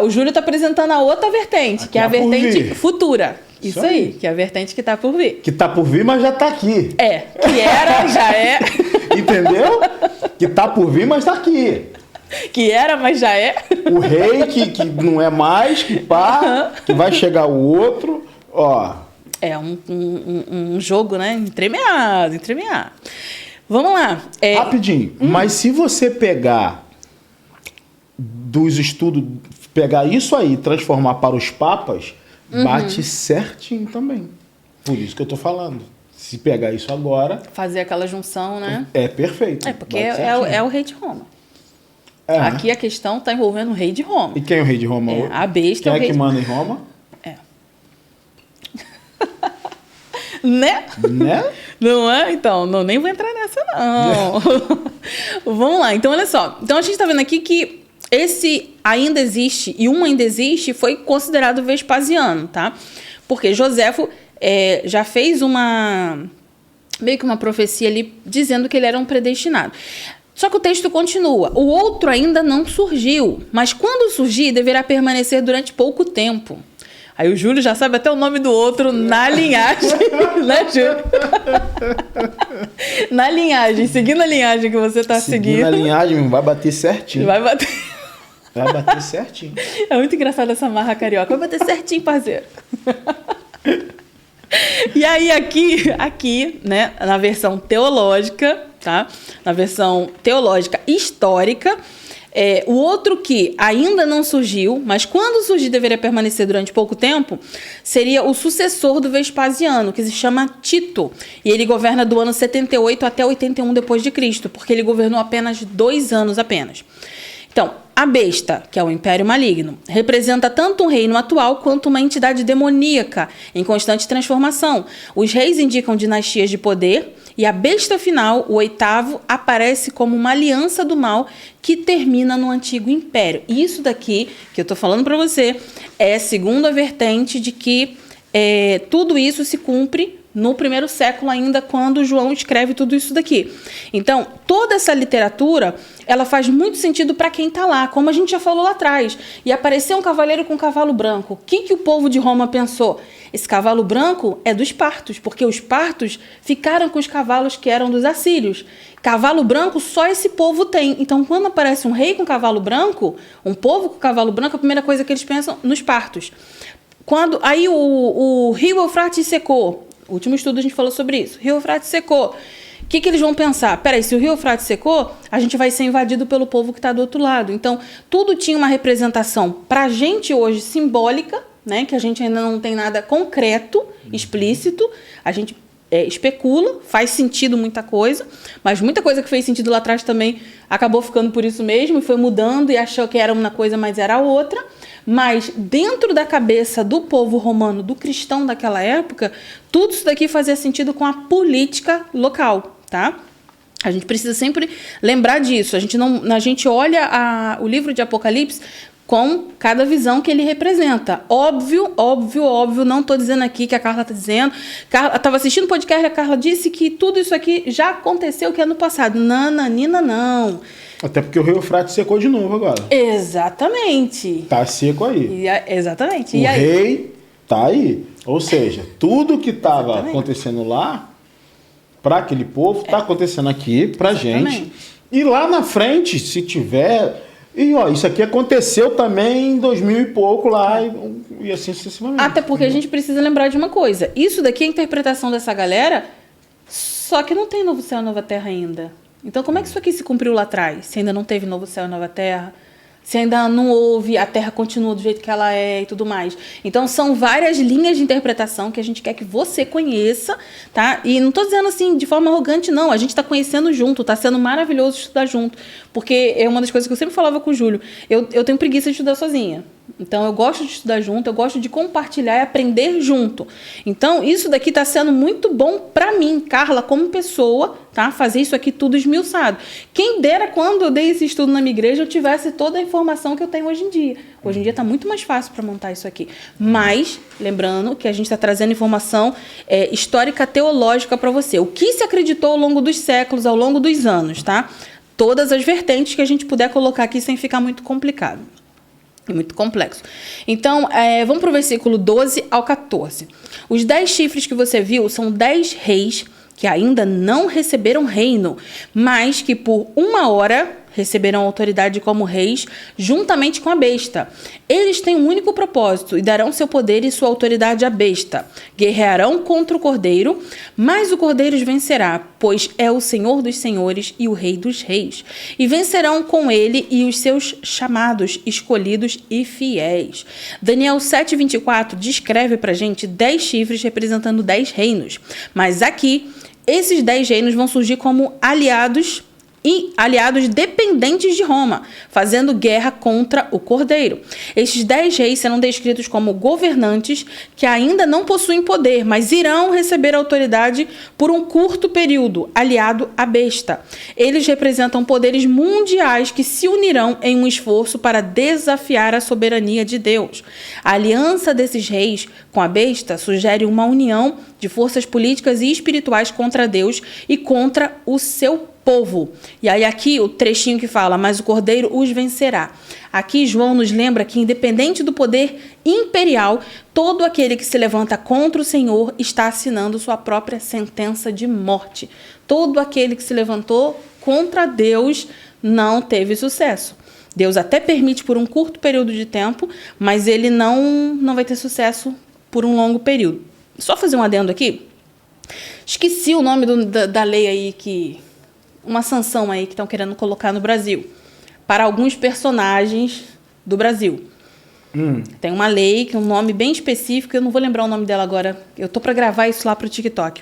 o Júlio está apresentando a outra vertente, Aqui que é a vertente vir. futura. Isso aí, que é a vertente que está por vir. Que tá por vir, mas já tá aqui. Que era, já é. Entendeu? Que tá por vir, mas tá aqui. Que era, mas já é. O rei que não é mais, que pá, que vai chegar o outro, ó. É um jogo, né? Entremeado. Vamos lá. Rapidinho, mas se você pegar dos estudos, pegar isso aí e transformar para os papas, bate certinho também. Por isso que eu tô falando. Se pegar isso agora... Fazer aquela junção, né? É perfeito. Porque é o rei de Roma. É. Aqui a questão está envolvendo o rei de Roma. E quem é o rei de Roma? A besta quem é o é rei que de... manda em Roma? Né? Né? Não é? Então, nem vou entrar nessa, não. Vamos lá. Então, olha só. Então, a gente está vendo aqui que esse ainda existe, e ainda existe, foi considerado Vespasiano, tá? Porque Joséfo já fez meio que uma profecia ali, dizendo que ele era um predestinado. Só que o texto continua. O outro ainda não surgiu, mas quando surgir, deverá permanecer durante pouco tempo. Aí o Júlio já sabe até o nome do outro na linhagem, né, Júlio? Na linhagem, seguindo a linhagem que você está seguindo. Seguindo a linhagem, vai bater certinho. Vai bater certinho. É muito engraçado essa marra carioca. Vai bater certinho, parceiro. E aí, aqui, né, na versão teológica, tá? Na versão teológica histórica, o outro que ainda não surgiu, mas quando surgir deveria permanecer durante pouco tempo, seria o sucessor do Vespasiano, que se chama Tito. E ele governa do ano 78 até 81 depois de Cristo, porque ele governou apenas 2 anos apenas. Então, a besta, que é o Império Maligno, representa tanto um reino atual quanto uma entidade demoníaca em constante transformação. Os reis indicam dinastias de poder e a besta final, o 8º, aparece como uma aliança do mal que termina no antigo império. Isso daqui, que eu estou falando para você, é segundo a vertente de que tudo isso se cumpre no 1º século ainda, quando João escreve tudo isso daqui. Então, toda essa literatura, ela faz muito sentido para quem está lá, como a gente já falou lá atrás. E apareceu um cavaleiro com um cavalo branco. O que o povo de Roma pensou? Esse cavalo branco é dos partos, porque os partos ficaram com os cavalos que eram dos assírios. Cavalo branco só esse povo tem. Então, quando aparece um rei com cavalo branco, um povo com cavalo branco, a primeira coisa que eles pensam nos partos. Aí o rio Eufrates secou. O último estudo a gente falou sobre isso. Rio Eufrates secou. O que eles vão pensar? Peraí, se o Rio Eufrates secou, a gente vai ser invadido pelo povo que está do outro lado. Então, tudo tinha uma representação para a gente hoje simbólica, né? Que a gente ainda não tem nada concreto, explícito. A gente especula, faz sentido muita coisa, mas muita coisa que fez sentido lá atrás também acabou ficando por isso mesmo e foi mudando e achou que era uma coisa, mas era outra. Mas dentro da cabeça do povo romano, do cristão daquela época, tudo isso daqui fazia sentido com a política local, tá? A gente precisa sempre lembrar disso. A gente olha o livro de Apocalipse com cada visão que ele representa. Óbvio, não estou dizendo aqui que a Carla está dizendo. Estava assistindo o podcast e a Carla disse que tudo isso aqui já aconteceu que é no passado. Nananina, não. Até porque o Rio Eufrates secou de novo agora. Exatamente. Tá seco aí. Exatamente. O e aí? rei tá aí. Ou seja, tudo que estava acontecendo lá, para aquele povo, está acontecendo aqui pra gente. E lá na frente, se tiver... E ó, isso aqui aconteceu também em 2000 e pouco lá, e assim sucessivamente. Até porque a gente precisa lembrar de uma coisa. Isso daqui é a interpretação dessa galera, só que não tem novo céu e nova terra ainda. Então, como é que isso aqui se cumpriu lá atrás? Se ainda não teve novo céu e nova terra, se ainda não houve, a terra continua do jeito que ela é e tudo mais. Então, são várias linhas de interpretação que a gente quer que você conheça, tá? E não estou dizendo assim de forma arrogante, não. A gente está conhecendo junto, está sendo maravilhoso estudar junto. Porque é uma das coisas que eu sempre falava com o Júlio. Eu tenho preguiça de estudar sozinha. Então, eu gosto de estudar junto, eu gosto de compartilhar e aprender junto. Então, isso daqui está sendo muito bom para mim, Carla, como pessoa, tá? Fazer isso aqui tudo esmiuçado. Quem dera quando eu dei esse estudo na minha igreja, eu tivesse toda a informação que eu tenho hoje em dia. Hoje em dia está muito mais fácil para montar isso aqui. Mas, lembrando que a gente está trazendo informação histórica teológica para você. O que se acreditou ao longo dos séculos, ao longo dos anos, tá? Todas as vertentes que a gente puder colocar aqui sem ficar muito complicado. É muito complexo. Então, vamos para o versículo 12 ao 14. Os 10 chifres que você viu são 10 reis que ainda não receberam reino, mas que por 1 hora receberão autoridade como reis, juntamente com a besta. Eles têm um único propósito e darão seu poder e sua autoridade à besta. Guerrearão contra o cordeiro, mas o cordeiro os vencerá, pois é o Senhor dos senhores e o Rei dos reis. E vencerão com ele e os seus chamados, escolhidos e fiéis. Daniel 7:24 descreve pra gente 10 chifres representando 10 reinos. Mas aqui, esses 10 reinos vão surgir como aliados dependentes de Roma, fazendo guerra contra o Cordeiro. Estes 10 reis serão descritos como governantes que ainda não possuem poder, mas irão receber autoridade por um curto período, aliado à besta. Eles representam poderes mundiais que se unirão em um esforço para desafiar a soberania de Deus. A aliança desses reis com a besta sugere uma união de forças políticas e espirituais contra Deus e contra o seu povo. E aí aqui o trechinho que fala, mas o cordeiro os vencerá. Aqui João nos lembra que independente do poder imperial, todo aquele que se levanta contra o Senhor está assinando sua própria sentença de morte. Todo aquele que se levantou contra Deus não teve sucesso. Deus até permite por um curto período de tempo, mas ele não vai ter sucesso por um longo período. Só fazer um adendo aqui. Esqueci o nome da lei aí uma sanção aí que estão querendo colocar no Brasil para alguns personagens do Brasil. Tem uma lei que é um nome bem específico, eu não vou lembrar o nome dela agora, eu tô para gravar isso lá para o TikTok.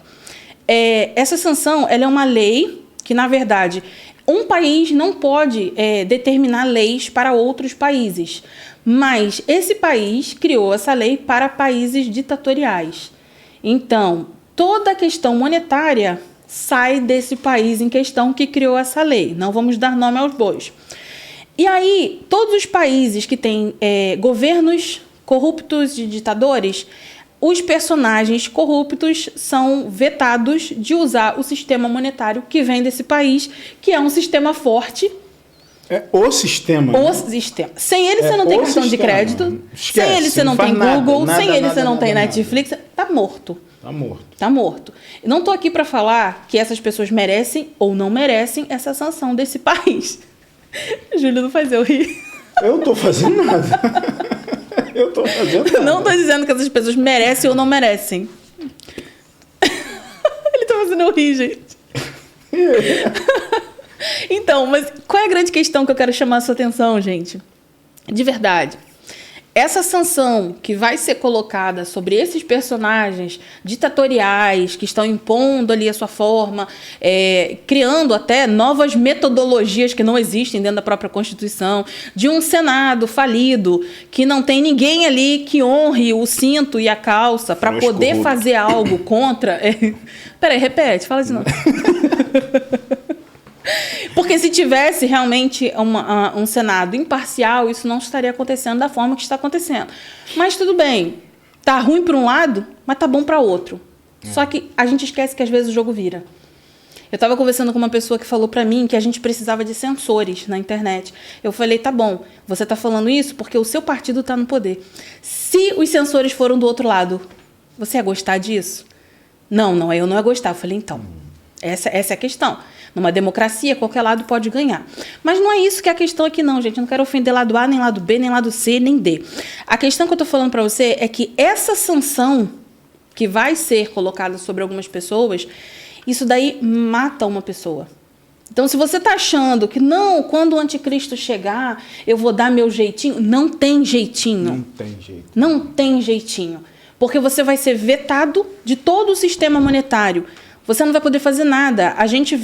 Essa sanção, ela é uma lei que, na verdade, um país não pode determinar leis para outros países, mas esse país criou essa lei para países ditatoriais. Então, toda a questão monetária sai desse país em questão que criou essa lei. Não vamos dar nome aos bois. E aí, todos os países que têm governos corruptos de ditadores, os personagens corruptos são vetados de usar o sistema monetário que vem desse país, que é um sistema forte. O sistema. Sem ele você não tem cartão de crédito. Esquece, sem ele você não tem Google. Sem ele você não tem Netflix. Tá morto. Tá morto. Não estou aqui para falar que essas pessoas merecem ou não merecem essa sanção desse país. Júlio, não faz eu rir. Eu não tô fazendo nada. Não estou dizendo que essas pessoas merecem ou não merecem. Ele tá fazendo eu rir, gente. Então, mas qual é a grande questão que eu quero chamar a sua atenção, gente? De verdade. Essa sanção que vai ser colocada sobre esses personagens ditatoriais que estão impondo ali a sua forma, criando até novas metodologias que não existem dentro da própria Constituição, de um Senado falido, que não tem ninguém ali que honre o cinto e a calça para poder fazer algo contra... Peraí, repete, fala de novo. Porque se tivesse realmente um Senado imparcial, isso não estaria acontecendo da forma que está acontecendo. Mas tudo bem, tá ruim para um lado, mas tá bom para outro. Só que a gente esquece que às vezes o jogo vira. Eu estava conversando com uma pessoa que falou para mim que a gente precisava de censores na internet. Eu falei, tá bom, você está falando isso porque o seu partido está no poder. Se os censores foram do outro lado, você ia gostar disso? Não, eu não ia gostar. Eu falei, então, essa é a questão. Numa democracia, qualquer lado pode ganhar. Mas não é isso que é a questão aqui, não, gente. Eu não quero ofender lado A, nem lado B, nem lado C, nem D. A questão que eu estou falando para você é que essa sanção que vai ser colocada sobre algumas pessoas, isso daí mata uma pessoa. Então, se você está achando que, não, quando o anticristo chegar, eu vou dar meu jeitinho, não tem jeitinho. Não tem jeitinho. Porque você vai ser vetado de todo o sistema monetário. Você não vai poder fazer nada. A gente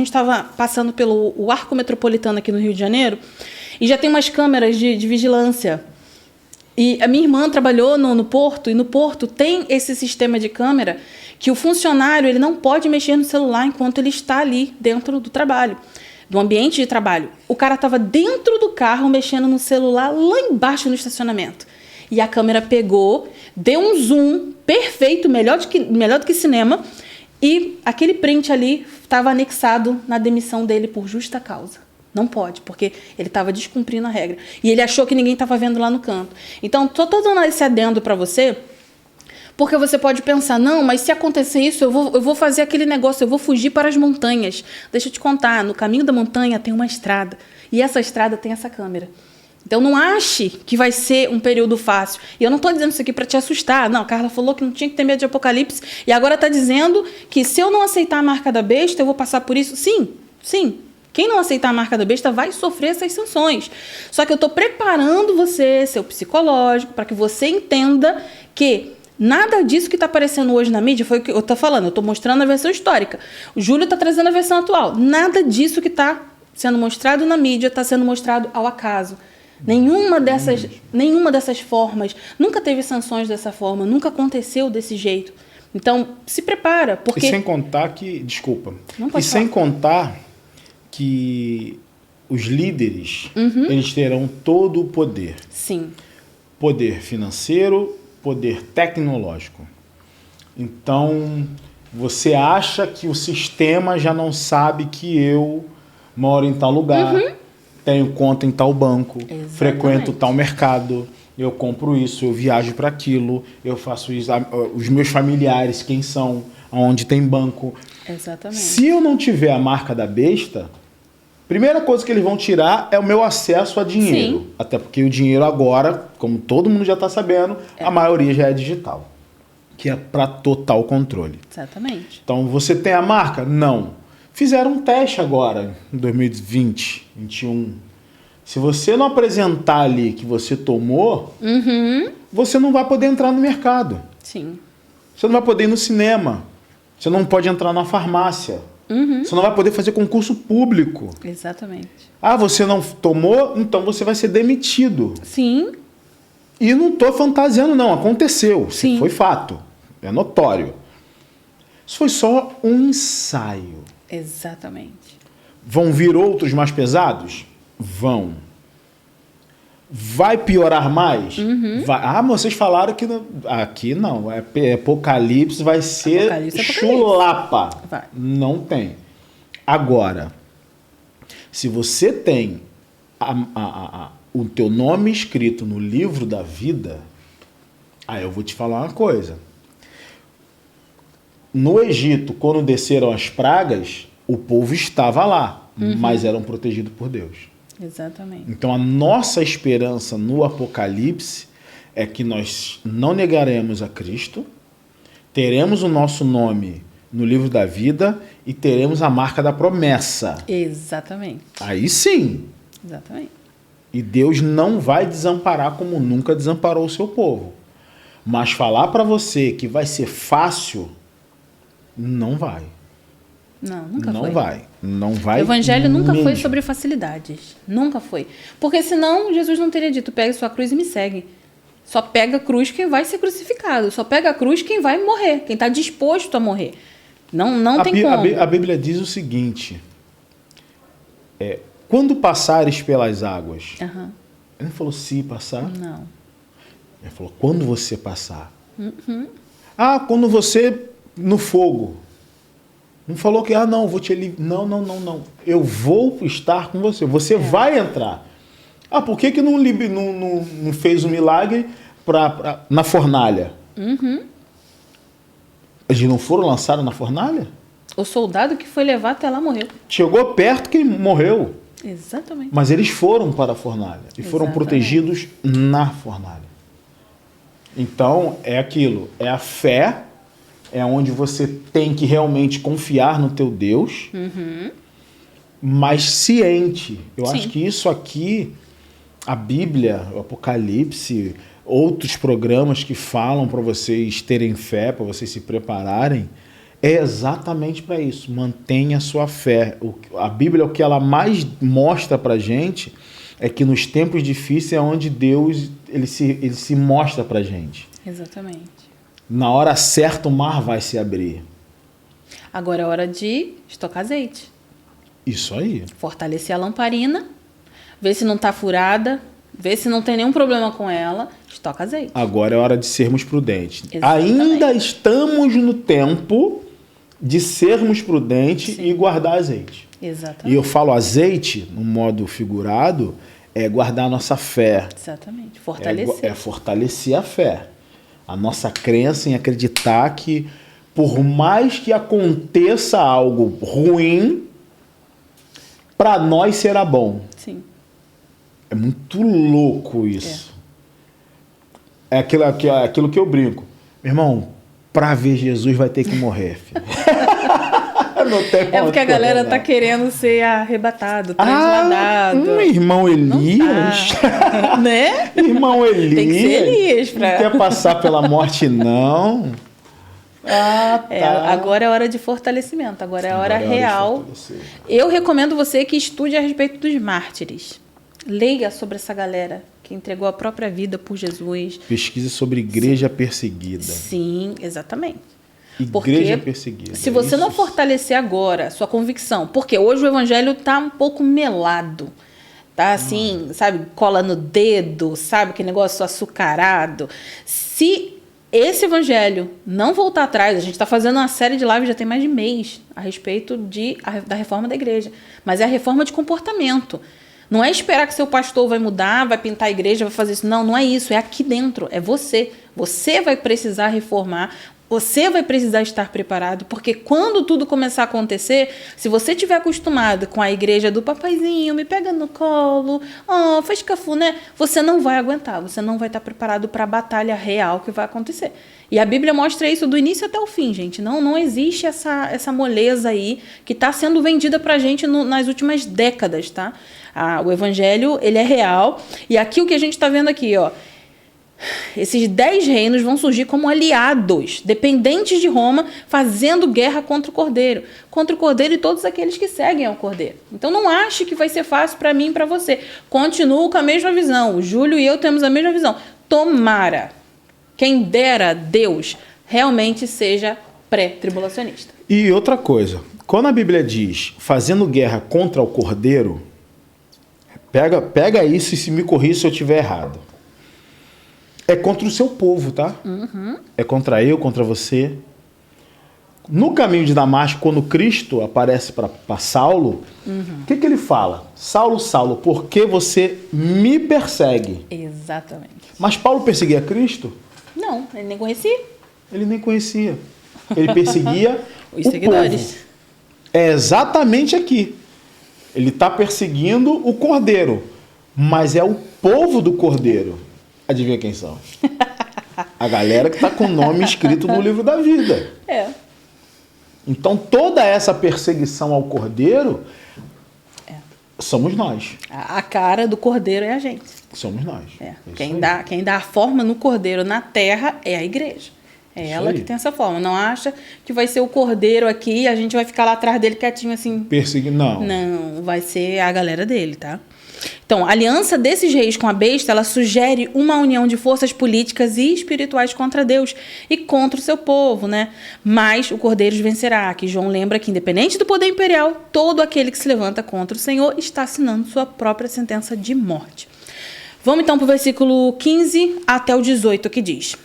estava passando pelo Arco Metropolitano aqui no Rio de Janeiro e já tem umas câmeras de vigilância. E a minha irmã trabalhou no Porto, e no Porto tem esse sistema de câmera que o funcionário ele não pode mexer no celular enquanto ele está ali dentro do trabalho, do ambiente de trabalho. O cara estava dentro do carro mexendo no celular lá embaixo no estacionamento. E a câmera pegou, deu um zoom perfeito, melhor do que cinema, e aquele print ali estava anexado na demissão dele por justa causa. Não pode, porque ele estava descumprindo a regra. E ele achou que ninguém estava vendo lá no canto. Então, estou dando esse adendo para você, porque você pode pensar, não, mas se acontecer isso, eu vou fazer aquele negócio, eu vou fugir para as montanhas. Deixa eu te contar, no caminho da montanha tem uma estrada. E essa estrada tem essa câmera. Então, não ache que vai ser um período fácil. E eu não estou dizendo isso aqui para te assustar. Não, a Carla falou que não tinha que ter medo de apocalipse. E agora está dizendo que se eu não aceitar a marca da besta, eu vou passar por isso. Sim, sim. Quem não aceitar a marca da besta vai sofrer essas sanções. Só que eu estou preparando você, seu psicológico, para que você entenda que nada disso que está aparecendo hoje na mídia foi o que eu estou falando. Eu estou mostrando a versão histórica. O Júlio está trazendo a versão atual. Nada disso que está sendo mostrado na mídia está sendo mostrado ao acaso. Nenhuma dessas formas, nunca teve sanções dessa forma, nunca aconteceu desse jeito. Então, se prepara, porque... E sem contar que... Desculpa. Não pode sem falar. contar que os líderes, eles terão todo o poder. Sim. Poder financeiro, poder tecnológico. Então, você acha que o sistema já não sabe que eu moro em tal lugar, tenho conta em tal banco, Exatamente. frequento tal mercado, eu compro isso, eu viajo para aquilo, eu faço isso, os meus familiares, quem são, aonde tem banco. Exatamente. Se eu não tiver a marca da besta, primeira coisa que eles vão tirar é o meu acesso a dinheiro. Sim. Até porque o dinheiro agora, como todo mundo já está sabendo, a maioria já é digital, que é para total controle. Exatamente. Então, você tem a marca? Não. Fizeram um teste agora, em 2020, 2021. Se você não apresentar ali que você tomou, você não vai poder entrar no mercado. Sim. Você não vai poder ir no cinema. Você não pode entrar na farmácia. Você não vai poder fazer concurso público. Exatamente. Ah, você não tomou? Então você vai ser demitido. Sim. E não estou fantasiando, não. Aconteceu. Sim. Foi fato. É notório. Isso foi só um ensaio. Exatamente. Vão vir outros mais pesados? Vão. Vai piorar mais? Vai. Ah, mas vocês falaram que aqui não. Apocalipse vai ser Apocalipse. chulapa. Vai. Não tem. Agora, se você tem o teu nome escrito no livro da vida, aí eu vou te falar uma coisa. No Egito, quando desceram as pragas, o povo estava lá, mas eram protegidos por Deus. Exatamente. Então, a nossa esperança no Apocalipse é que nós não negaremos a Cristo, teremos o nosso nome no livro da vida e teremos a marca da promessa. Exatamente. Aí sim. Exatamente. E Deus não vai desamparar como nunca desamparou o seu povo. Mas falar para você que vai ser fácil, não vai. Não, nunca Não foi. vai. Não vai. O evangelho nunca foi mesmo. sobre facilidades. Nunca foi. Porque senão Jesus não teria dito, pega sua cruz e me segue. Só pega a cruz quem vai ser crucificado. Só pega a cruz quem vai morrer. Quem está disposto a morrer. Não tem como. A Bíblia diz o seguinte. Quando passares pelas águas. Aham. Ele não falou se passar. Não. Ele falou quando você passar. Ah, quando você no fogo. Não falou que, não, vou te livrar. Não. Eu vou estar com você. Você vai entrar. Ah, por que não fez um milagre na fornalha? Eles não foram lançados na fornalha? O soldado que foi levar até lá morreu. Chegou perto que morreu. Exatamente. Mas eles foram para a fornalha. E foram Exatamente. protegidos na fornalha. Então, é aquilo. É a fé. É onde você tem que realmente confiar no teu Deus. Mas ciente. Eu Sim. acho que isso aqui, a Bíblia, o Apocalipse, outros programas que falam para vocês terem fé, para vocês se prepararem, é exatamente para isso. Mantenha a sua fé. A Bíblia, o que ela mais mostra para gente é que nos tempos difíceis é onde Deus ele se mostra pra gente. Exatamente. Na hora certa o mar vai se abrir. Agora é hora de estocar azeite. Isso aí. Fortalecer a lamparina, ver se não está furada, ver se não tem nenhum problema com ela, estoca azeite. Agora é hora de sermos prudentes. Exatamente. Ainda estamos no tempo de sermos prudentes e guardar azeite. Exatamente. E eu falo azeite, no modo figurado, é guardar a nossa fé. Exatamente. Fortalecer. É fortalecer a fé. A nossa crença em acreditar que, por mais que aconteça algo ruim, para nós será bom. Sim. É muito louco isso. É aquilo que eu brinco. Meu irmão, para ver Jesus vai ter que morrer, filho. Não tem É porque a galera tá querendo ser arrebatado, transladado. Um irmão Elias. Tá. Né? Irmão Elias. Tem que ser Elias Não quer passar pela morte, não. Tá. Agora é hora de fortalecimento, agora é a hora real. Eu recomendo você que estude a respeito dos mártires. Leia sobre essa galera que entregou a própria vida por Jesus. Pesquise sobre igreja perseguida. Sim, exatamente. Igreja perseguida. Se você não fortalecer agora sua convicção, porque hoje o evangelho tá um pouco melado. Tá assim, sabe, cola no dedo, sabe, que negócio açucarado. Se esse evangelho não voltar atrás, a gente está fazendo uma série de lives já tem mais de mês a respeito da reforma da igreja, mas é a reforma de comportamento. Não é esperar que seu pastor vai mudar, vai pintar a igreja, vai fazer isso. Não, não é isso. É aqui dentro. É você. Você vai precisar reformar. Você vai precisar estar preparado, porque quando tudo começar a acontecer, se você estiver acostumado com a igreja do papaizinho, me pega no colo, faz cafuné, você não vai aguentar, você não vai estar preparado para a batalha real que vai acontecer. E a Bíblia mostra isso do início até o fim, gente. Não existe essa moleza aí que está sendo vendida para a gente nas últimas décadas, tá? O evangelho, ele é real. E aqui o que a gente está vendo aqui, ó. Esses 10 reinos vão surgir como aliados, dependentes de Roma, fazendo guerra contra o Cordeiro. Contra o Cordeiro e todos aqueles que seguem ao Cordeiro. Então não ache que vai ser fácil para mim e para você. Continuo com a mesma visão. O Júlio e eu temos a mesma visão. Tomara, quem dera Deus, realmente seja pré-tribulacionista. E outra coisa, quando a Bíblia diz fazendo guerra contra o Cordeiro, pega isso e se me corrija se eu estiver errado. É contra o seu povo, tá? Uhum. É contra eu, contra você. No caminho de Damasco, quando Cristo aparece para Saulo, o que ele fala? Saulo, Saulo, por que você me persegue? Exatamente. Mas Paulo perseguia Cristo? Não, ele nem conhecia. Ele nem conhecia. Ele perseguia Os o seguidores. povo. É exatamente aqui. Ele está perseguindo o Cordeiro, mas é o povo do Cordeiro. Adivinha quem são? A galera que está com o nome escrito no livro da vida. É. Então, toda essa perseguição ao Cordeiro, somos nós. A cara do Cordeiro é a gente. Somos nós. Quem dá a forma no Cordeiro na terra é a igreja. É ela que tem essa forma. Não acha que vai ser o Cordeiro aqui e a gente vai ficar lá atrás dele quietinho assim. Perseguindo, não. Não, vai ser a galera dele, tá? Então, a aliança desses reis com a besta, ela sugere uma união de forças políticas e espirituais contra Deus e contra o seu povo, né? Mas o Cordeiro vencerá, que João lembra que, independente do poder imperial, todo aquele que se levanta contra o Senhor está assinando sua própria sentença de morte. Vamos então para o versículo 15 até o 18, que diz: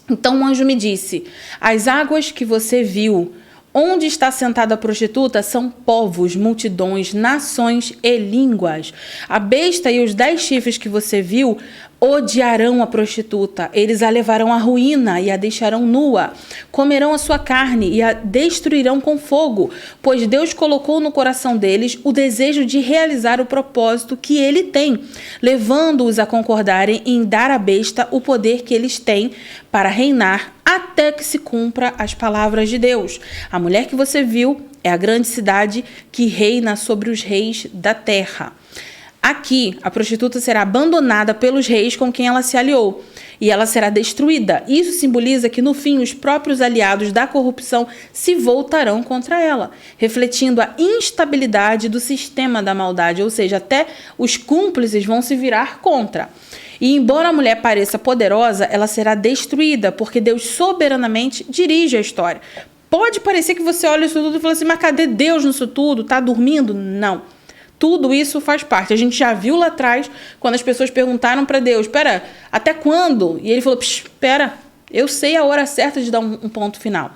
Então o anjo me disse, as águas que você viu, onde está sentada a prostituta, são povos, multidões, nações e línguas. A besta e os 10 chifres que você viu odiarão a prostituta. Eles a levarão à ruína e a deixarão nua. Comerão a sua carne e a destruirão com fogo, pois Deus colocou no coração deles o desejo de realizar o propósito que ele tem, levando-os a concordarem em dar à besta o poder que eles têm para reinar até que se cumpra as palavras de Deus. A mulher que você viu é a grande cidade que reina sobre os reis da terra. Aqui, a prostituta será abandonada pelos reis com quem ela se aliou, e ela será destruída. Isso simboliza que, no fim, os próprios aliados da corrupção se voltarão contra ela, refletindo a instabilidade do sistema da maldade, ou seja, até os cúmplices vão se virar contra. E embora a mulher pareça poderosa, ela será destruída, porque Deus soberanamente dirige a história. Pode parecer que você olha isso tudo e fala assim, mas cadê Deus nisso tudo? Tá dormindo? Não. Tudo isso faz parte. A gente já viu lá atrás, quando as pessoas perguntaram para Deus, espera, até quando? E ele falou, espera, eu sei a hora certa de dar um ponto final.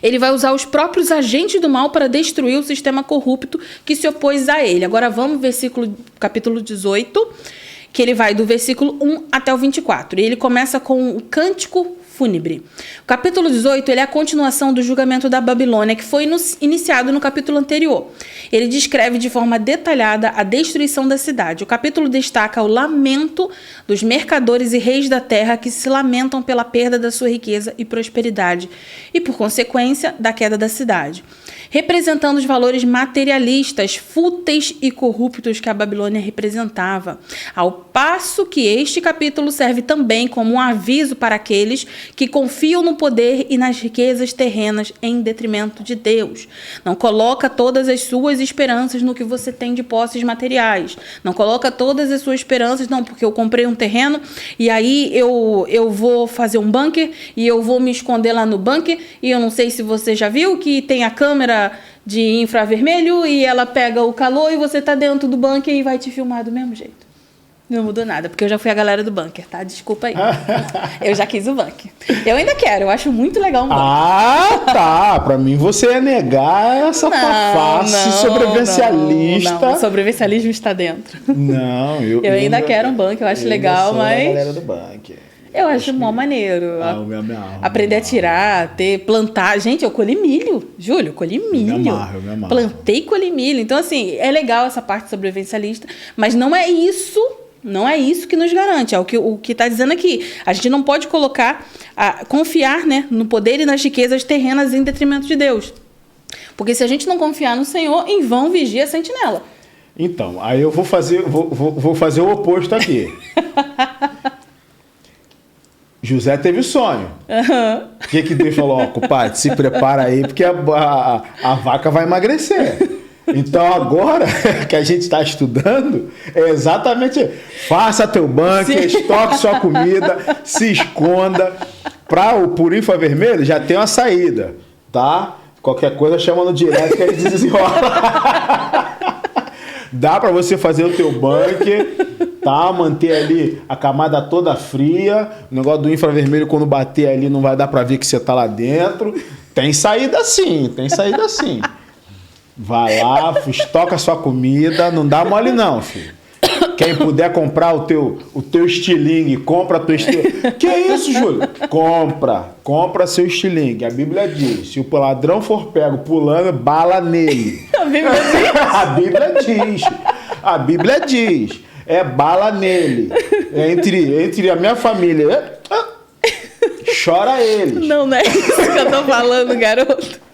Ele vai usar os próprios agentes do mal para destruir o sistema corrupto que se opôs a ele. Agora vamos capítulo 18, que ele vai do versículo 1 até o 24. E ele começa com o cântico fúnebre. O capítulo 18 ele é a continuação do julgamento da Babilônia, que foi iniciado no capítulo anterior. Ele descreve de forma detalhada a destruição da cidade. O capítulo destaca o lamento dos mercadores e reis da terra que se lamentam pela perda da sua riqueza e prosperidade e, por consequência, da queda da cidade, representando os valores materialistas, fúteis e corruptos que a Babilônia representava. Ao passo que este capítulo serve também como um aviso para aqueles que confiam no poder e nas riquezas terrenas em detrimento de Deus. Não coloca todas as suas esperanças no que você tem de posses materiais. Não coloca todas as suas esperanças, não, porque eu comprei um terreno e aí eu vou fazer um bunker e eu vou me esconder lá no bunker e eu não sei se você já viu que tem a câmera de infravermelho e ela pega o calor e você tá dentro do bunker e vai te filmar do mesmo jeito. Não mudou nada, porque eu já fui a galera do bunker, tá? Desculpa aí. Eu já quis o bunker. Eu ainda quero, eu acho muito legal um bunker. Ah, tá. Pra mim você ia negar essa face sobrevivencialista. Não, o sobrevivencialismo está dentro. Não, eu ainda quero um bunker, eu acho legal, mas... a galera do bunker. Eu acho mó maneiro. Aprender a tirar, plantar. Gente, eu colhi milho. Júlio, eu colhi milho. Eu me amarro. Plantei e colhi milho. Então, assim, é legal essa parte sobrevivencialista, mas não é isso que nos garante. É o que está dizendo aqui. A gente não pode confiar, né, no poder e nas riquezas terrenas em detrimento de Deus. Porque se a gente não confiar no Senhor, em vão vigia a sentinela. Então, aí eu vou fazer o oposto aqui. José teve o sonho. O que Deus falou? Compadre, se prepara aí, porque a vaca vai emagrecer. Então agora que a gente está estudando, é exatamente faça teu bunker, estoque sua comida, se esconda. Para o Purifa Vermelho já tem uma saída, tá? Qualquer coisa chama no direct que ele desenrola. Dá para você fazer o teu bunker, tá? Manter ali a camada toda fria. O negócio do infravermelho, quando bater ali, não vai dar para ver que você tá lá dentro. Tem saída sim. Vai lá, estoca a sua comida, não dá mole não, filho. Quem puder comprar o teu estilingue, compra a tua estilingue. Que é isso, Júlio? Compra seu estilingue. A Bíblia diz, se o ladrão for pego pulando, bala nele. A Bíblia diz, é bala nele. Entre a minha família, chora eles. Não é isso que eu tô falando, garoto.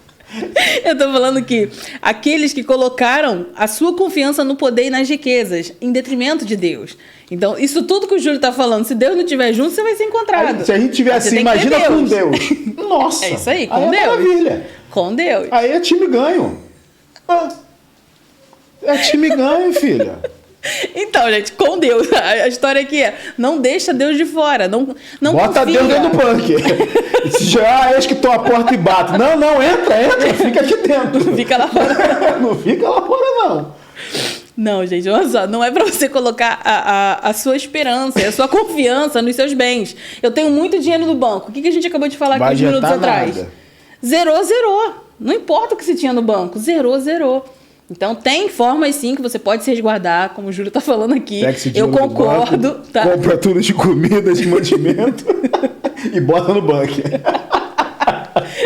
Eu tô falando que aqueles que colocaram a sua confiança no poder e nas riquezas, em detrimento de Deus. Então, isso tudo que o Júlio tá falando, se Deus não estiver junto, você vai ser encontrado. Aí, se a gente tiver assim, imagina com Deus. Nossa! É isso aí, com Deus. É maravilha. Com Deus. Aí é time ganho. É time ganho, filha. Então, gente, com Deus. A história aqui é, não deixa Deus de fora. Não bota confia. Deus dentro do bunker. Eis que estou à porta e bato. Não, entra, fica aqui dentro. Não fica lá fora. Não fica lá fora, não. Não, gente, olha só, não é para você colocar a sua esperança e a sua confiança nos seus bens. Eu tenho muito dinheiro no banco. O que a gente acabou de falar aqui uns minutos atrás? Zerou. Não importa o que você tinha no banco. Zerou. Então, tem formas sim que você pode se resguardar, como o Júlio está falando aqui. Eu concordo. Banco, tá? Compra tudo de comida, de mantimento e bota no bunker.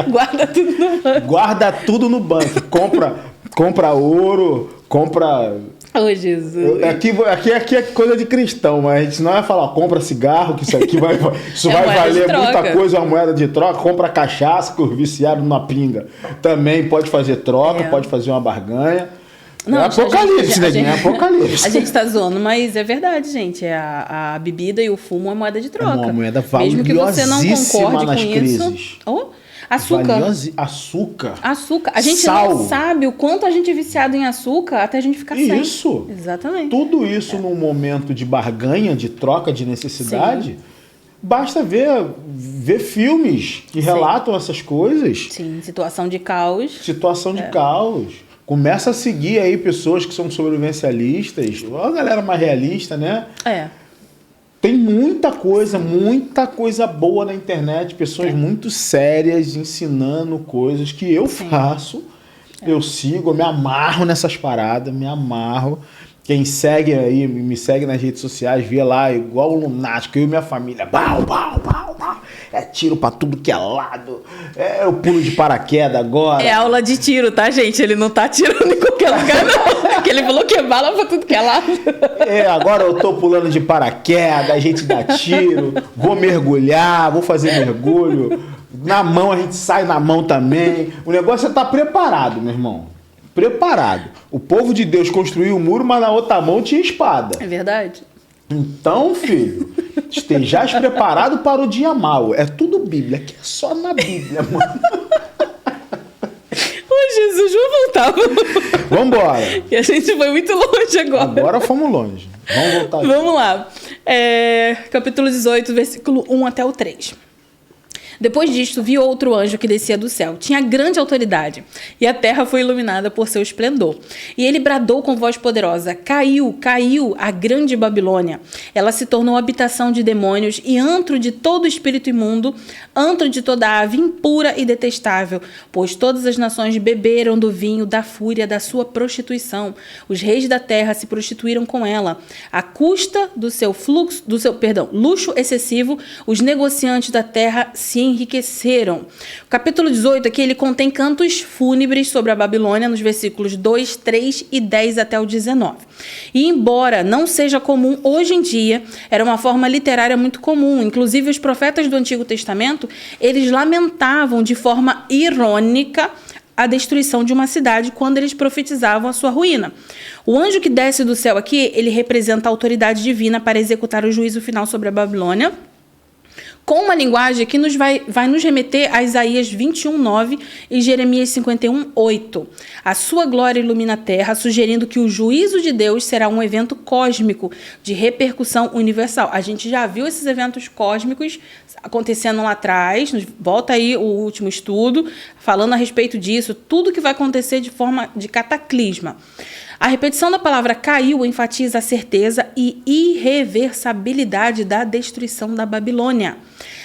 Guarda tudo no banco. Guarda tudo no bunker. Compra ouro, compra... Oh, Jesus. Aqui é coisa de cristão, mas a gente não vai falar, compra cigarro, que isso aqui vai valer muita coisa, uma moeda de troca. Compra cachaça, que o viciado na pinga também pode fazer troca, pode fazer uma barganha. Não, é apocalipse, né? É apocalipse. A gente tá zoando, mas é verdade, gente. A bebida e o fumo é moeda de troca. É uma moeda mesmo que você não concorde nas com crises. isso. Oh, açúcar. Açúcar. Açúcar. A gente Sal. não sabe o quanto a gente é viciado em açúcar até a gente ficar sem. Isso. Exatamente. Tudo isso num momento de barganha, de troca, de necessidade. Sim. Basta ver filmes que relatam essas coisas. Sim, situação de caos. Situação de caos. Começa a seguir aí pessoas que são sobrevivencialistas, uma galera mais realista, né? Tem muita coisa boa na internet, pessoas muito sérias ensinando coisas que eu faço, eu sigo, eu me amarro nessas paradas, me amarro. Quem segue aí, me segue nas redes sociais, vê lá, igual o lunático, eu e minha família, bau, bau, bau, bau. É tiro pra tudo que é lado, eu pulo de paraquedas agora. É aula de tiro, tá, gente? Ele não tá atirando em qualquer lugar, não. Porque ele falou que é bala pra tudo que é lado. Agora eu tô pulando de paraquedas, a gente dá tiro, vou mergulhar, vou fazer mergulho. Na mão, a gente sai na mão também. O negócio é estar preparado, meu irmão. Preparado. O povo de Deus construiu o muro, mas na outra mão tinha espada. É verdade. Então, filho, estejais preparado para o dia mau. É tudo Bíblia, que é só na Bíblia, mano. Ô, Jesus, vamos voltar. Vambora. E a gente foi muito longe agora. Agora fomos longe. Vamos voltar aqui. Vamos lá. Capítulo 18, versículo 1 até o 3. Depois disto, vi outro anjo que descia do céu. Tinha grande autoridade, e a terra foi iluminada por seu esplendor. E ele bradou com voz poderosa: Caiu, caiu a grande Babilônia. Ela se tornou habitação de demônios e antro de todo espírito imundo, antro de toda ave impura e detestável, pois todas as nações beberam do vinho da fúria da sua prostituição. Os reis da terra se prostituíram com ela. À custa do seu luxo excessivo, os negociantes da terra se enriqueceram. O capítulo 18 aqui, ele contém cantos fúnebres sobre a Babilônia, nos versículos 2, 3 e 10 até o 19. E embora não seja comum hoje em dia, era uma forma literária muito comum. Inclusive, os profetas do Antigo Testamento, eles lamentavam de forma irônica a destruição de uma cidade quando eles profetizavam a sua ruína. O anjo que desce do céu aqui, ele representa a autoridade divina para executar o juízo final sobre a Babilônia, com uma linguagem que vai nos remeter a Isaías 21:9 e Jeremias 51:8. A sua glória ilumina a terra, sugerindo que o juízo de Deus será um evento cósmico de repercussão universal. A gente já viu esses eventos cósmicos acontecendo lá atrás, volta aí o último estudo, falando a respeito disso, tudo que vai acontecer de forma de cataclisma. A repetição da palavra caiu enfatiza a certeza e irreversibilidade da destruição da Babilônia.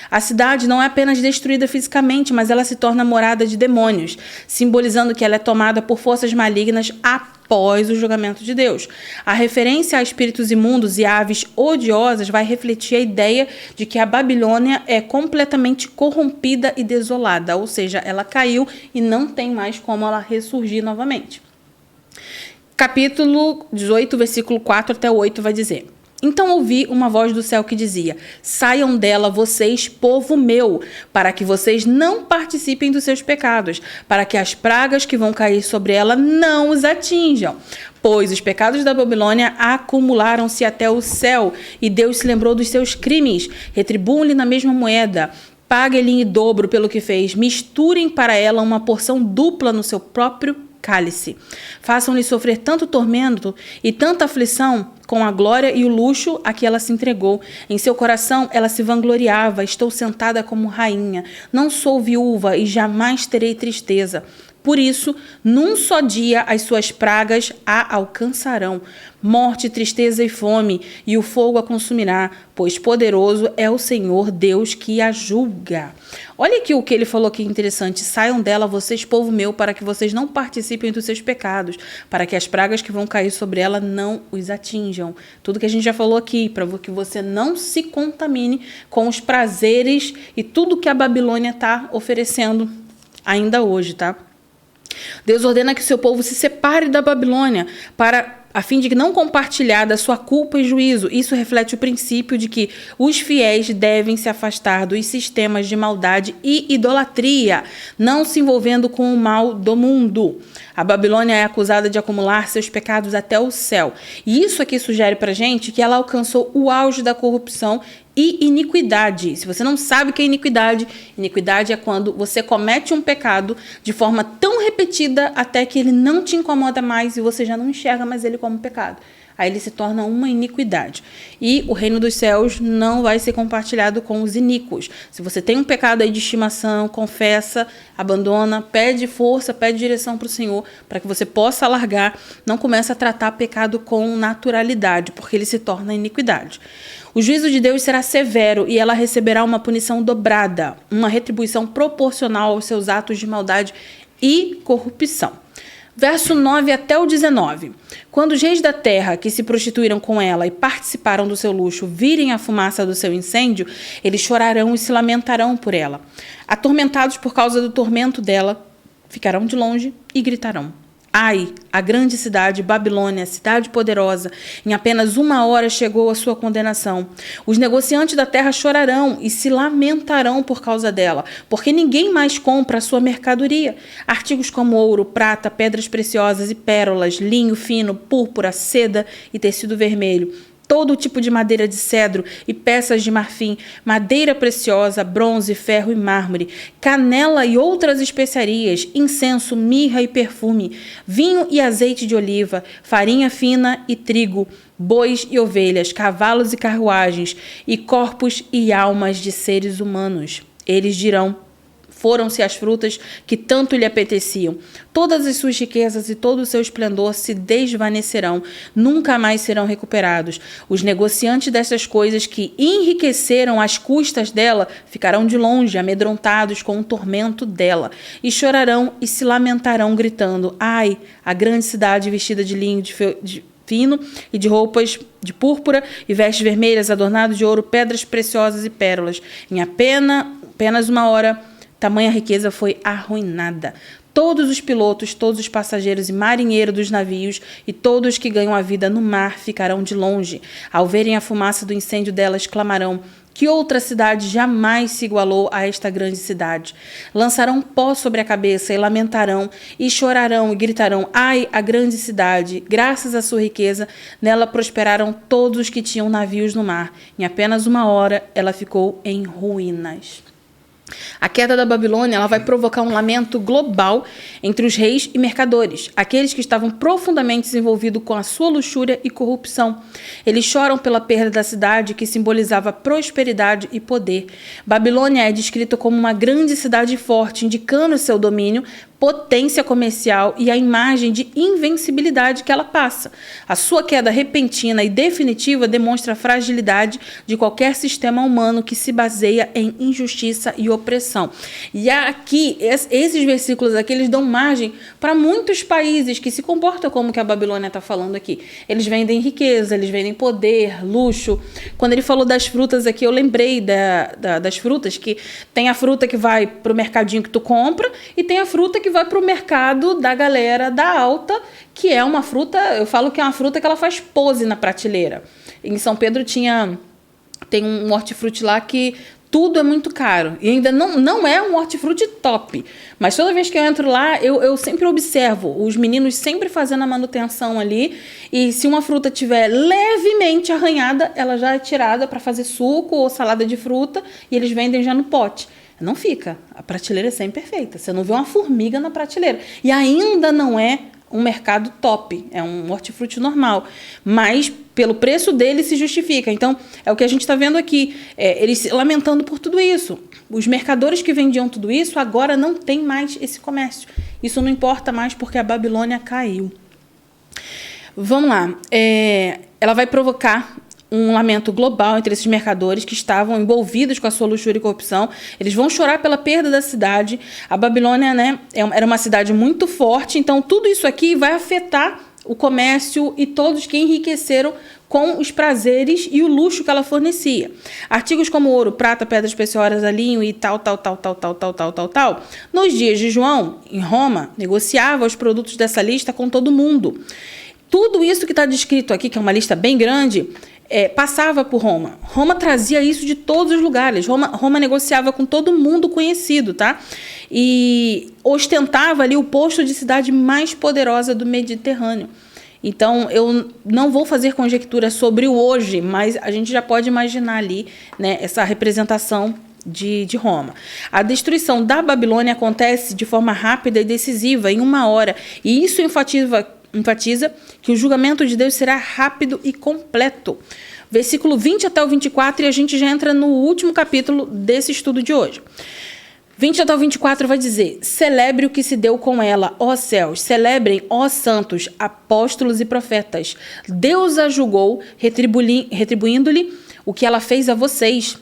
A cidade não é apenas destruída fisicamente, mas ela se torna morada de demônios, simbolizando que ela é tomada por forças malignas após o julgamento de Deus. A referência a espíritos imundos e aves odiosas vai refletir a ideia de que a Babilônia é completamente corrompida e desolada, ou seja, ela caiu e não tem mais como ela ressurgir novamente. Capítulo 18, versículo 4 até 8 vai dizer: Então ouvi uma voz do céu que dizia: Saiam dela, vocês, povo meu, para que vocês não participem dos seus pecados, para que as pragas que vão cair sobre ela não os atinjam. Pois os pecados da Babilônia acumularam-se até o céu, e Deus se lembrou dos seus crimes. Retribuam-lhe na mesma moeda. Paguem-lhe em dobro pelo que fez. Misturem para ela uma porção dupla no seu próprio cálice. Façam-lhe sofrer tanto tormento e tanta aflição com a glória e o luxo a que ela se entregou. Em seu coração ela se vangloriava: estou sentada como rainha, não sou viúva e jamais terei tristeza. Por isso, num só dia as suas pragas a alcançarão. Morte, tristeza e fome, e o fogo a consumirá, pois poderoso é o Senhor Deus que a julga. Olha aqui o que ele falou que é interessante. Saiam dela, vocês, povo meu, para que vocês não participem dos seus pecados, para que as pragas que vão cair sobre ela não os atinjam. Tudo que a gente já falou aqui, para que você não se contamine com os prazeres e tudo que a Babilônia está oferecendo ainda hoje, tá? Deus ordena que seu povo se separe da Babilônia para a fim de não compartilhar da sua culpa e juízo. Isso reflete o princípio de que os fiéis devem se afastar dos sistemas de maldade e idolatria, não se envolvendo com o mal do mundo. A Babilônia é acusada de acumular seus pecados até o céu. E isso aqui sugere pra gente que ela alcançou o auge da corrupção e iniquidade. Se você não sabe o que é iniquidade, iniquidade é quando você comete um pecado de forma tão repetida até que ele não te incomoda mais e você já não enxerga mais ele como pecado. Aí ele se torna uma iniquidade. E o reino dos céus não vai ser compartilhado com os iníquos. Se você tem um pecado aí de estimação, confessa, abandona, pede força, pede direção para o Senhor, para que você possa largar. Não comece a tratar pecado com naturalidade, porque ele se torna iniquidade. O juízo de Deus será severo e ela receberá uma punição dobrada, uma retribuição proporcional aos seus atos de maldade e corrupção. Verso 9 até o 19. Quando os reis da terra que se prostituíram com ela e participaram do seu luxo virem a fumaça do seu incêndio, eles chorarão e se lamentarão por ela. Atormentados por causa do tormento dela, ficarão de longe e gritarão. Ai, a grande cidade, Babilônia, cidade poderosa, em apenas 1 hora chegou a sua condenação. Os negociantes da terra chorarão e se lamentarão por causa dela, porque ninguém mais compra a sua mercadoria. Artigos como ouro, prata, pedras preciosas e pérolas, linho fino, púrpura, seda e tecido vermelho. Todo tipo de madeira de cedro e peças de marfim, madeira preciosa, bronze, ferro e mármore, canela e outras especiarias, incenso, mirra e perfume, vinho e azeite de oliva, farinha fina e trigo, bois e ovelhas, cavalos e carruagens, e corpos e almas de seres humanos. Eles dirão: foram-se as frutas que tanto lhe apeteciam. Todas as suas riquezas e todo o seu esplendor se desvanecerão, nunca mais serão recuperados. Os negociantes dessas coisas que enriqueceram às custas dela ficarão de longe, amedrontados com o tormento dela, e chorarão e se lamentarão, gritando: ai, a grande cidade vestida de linho fino e de roupas de púrpura e vestes vermelhas, adornado de ouro, pedras preciosas e pérolas. Em apenas 1 hora, tamanha riqueza foi arruinada. Todos os pilotos, todos os passageiros e marinheiros dos navios e todos que ganham a vida no mar ficarão de longe. Ao verem a fumaça do incêndio dela, exclamarão: que outra cidade jamais se igualou a esta grande cidade? Lançarão pó sobre a cabeça e lamentarão e chorarão e gritarão: ai, a grande cidade! Graças à sua riqueza, nela prosperaram todos os que tinham navios no mar. Em apenas 1 hora, ela ficou em ruínas. A queda da Babilônia ela vai provocar um lamento global entre os reis e mercadores, aqueles que estavam profundamente envolvidos com a sua luxúria e corrupção. Eles choram pela perda da cidade que simbolizava prosperidade e poder. Babilônia é descrita como uma grande cidade forte, indicando seu domínio, potência comercial e a imagem de invencibilidade que ela passa. A sua queda repentina e definitiva demonstra a fragilidade de qualquer sistema humano que se baseia em injustiça e opressão. E aqui, esses versículos aqui, eles dão margem para muitos países que se comportam como que a Babilônia está falando aqui. Eles vendem riqueza, eles vendem poder, luxo. Quando ele falou das frutas aqui, eu lembrei das frutas, que tem a fruta que vai para o mercadinho que tu compra e tem a fruta que vai para o mercado da galera da alta, que é uma fruta, eu falo que é uma fruta que ela faz pose na prateleira. Em São Pedro tem um hortifruti lá que tudo é muito caro. E ainda não é um hortifruti top. Mas toda vez que eu entro lá, eu sempre observo os meninos sempre fazendo a manutenção ali. E se uma fruta tiver levemente arranhada, ela já é tirada para fazer suco ou salada de fruta e eles vendem já no pote. Não fica. A prateleira é sempre perfeita. Você não vê uma formiga na prateleira. E ainda não é um mercado top. É um hortifruti normal. Mas, pelo preço dele, se justifica. Então, é o que a gente está vendo aqui. Eles se lamentando por tudo isso. Os mercadores que vendiam tudo isso, agora não tem mais esse comércio. Isso não importa mais porque a Babilônia caiu. Vamos lá. Ela vai provocar um lamento global entre esses mercadores que estavam envolvidos com a sua luxúria e corrupção. Eles vão chorar pela perda da cidade. A Babilônia, né, era uma cidade muito forte, então tudo isso aqui vai afetar o comércio e todos que enriqueceram com os prazeres e o luxo que ela fornecia. Artigos como ouro, prata, pedras preciosas, linho e tal. Nos dias de João, em Roma, negociava os produtos dessa lista com todo mundo. Tudo isso que está descrito aqui, que é uma lista bem grande, passava por Roma. Roma trazia isso de todos os lugares. Roma negociava com todo mundo conhecido, tá? E ostentava ali o posto de cidade mais poderosa do Mediterrâneo. Então, eu não vou fazer conjectura sobre o hoje, mas a gente já pode imaginar ali, né, essa representação de Roma. A destruição da Babilônia acontece de forma rápida e decisiva, em 1 hora. E isso enfatiza que o julgamento de Deus será rápido e completo. Versículo 20 até o 24, e a gente já entra no último capítulo desse estudo de hoje. 20 até o 24 vai dizer: celebre o que se deu com ela, ó céus, celebrem, ó santos, apóstolos e profetas. Deus a julgou, retribuindo-lhe o que ela fez a vocês.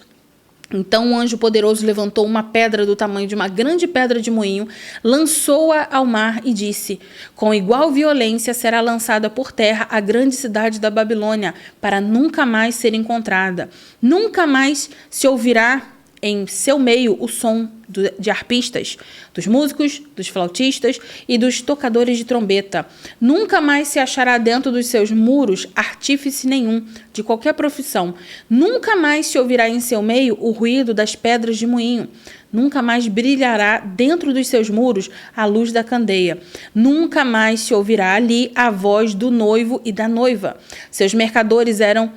Então um anjo poderoso levantou uma pedra do tamanho de uma grande pedra de moinho, lançou-a ao mar e disse: com igual violência será lançada por terra a grande cidade da Babilônia, para nunca mais ser encontrada. Nunca mais se ouvirá em seu meio o som de arpistas, dos músicos, dos flautistas e dos tocadores de trombeta. Nunca mais se achará dentro dos seus muros artífice nenhum, de qualquer profissão. Nunca mais se ouvirá em seu meio o ruído das pedras de moinho. Nunca mais brilhará dentro dos seus muros a luz da candeia. Nunca mais se ouvirá ali a voz do noivo e da noiva. Seus mercadores eram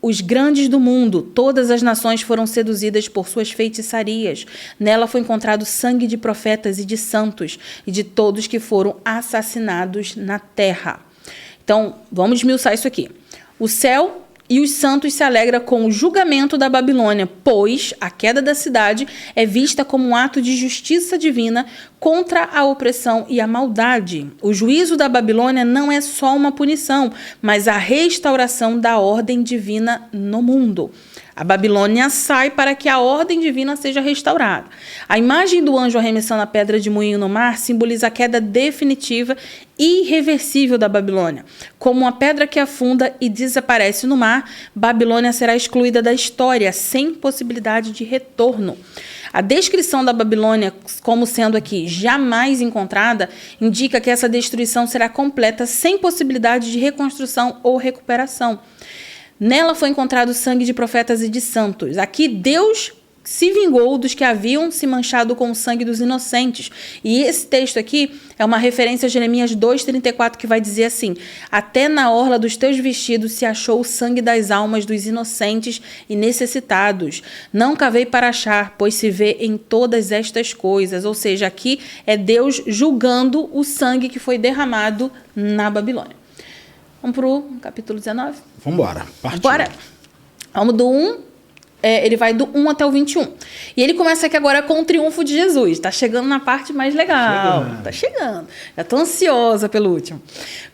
os grandes do mundo. Todas as nações foram seduzidas por suas feitiçarias. Nela foi encontrado sangue de profetas e de santos e de todos que foram assassinados na terra. Então, vamos esmiuçar isso aqui. O céu e os santos se alegram com o julgamento da Babilônia, pois a queda da cidade é vista como um ato de justiça divina contra a opressão e a maldade. O juízo da Babilônia não é só uma punição, mas a restauração da ordem divina no mundo. A Babilônia sai para que a ordem divina seja restaurada. A imagem do anjo arremessando a pedra de moinho no mar simboliza a queda definitiva e irreversível da Babilônia. Como uma pedra que afunda e desaparece no mar, Babilônia será excluída da história, sem possibilidade de retorno. A descrição da Babilônia como sendo aqui jamais encontrada indica que essa destruição será completa, sem possibilidade de reconstrução ou recuperação. Nela foi encontrado sangue de profetas e de santos. Aqui Deus se vingou dos que haviam se manchado com o sangue dos inocentes. E esse texto aqui é uma referência a Jeremias 2,34, que vai dizer assim: até na orla dos teus vestidos se achou o sangue das almas dos inocentes e necessitados. Não cavei para achar, pois se vê em todas estas coisas. Ou seja, aqui é Deus julgando o sangue que foi derramado na Babilônia. Vamos para o capítulo 19? Vamos embora. Bora. Vamos do 1. Ele vai do 1 até o 21. E ele começa aqui agora com o triunfo de Jesus. Está chegando na parte mais legal. Está chegando. Já estou ansiosa pelo último.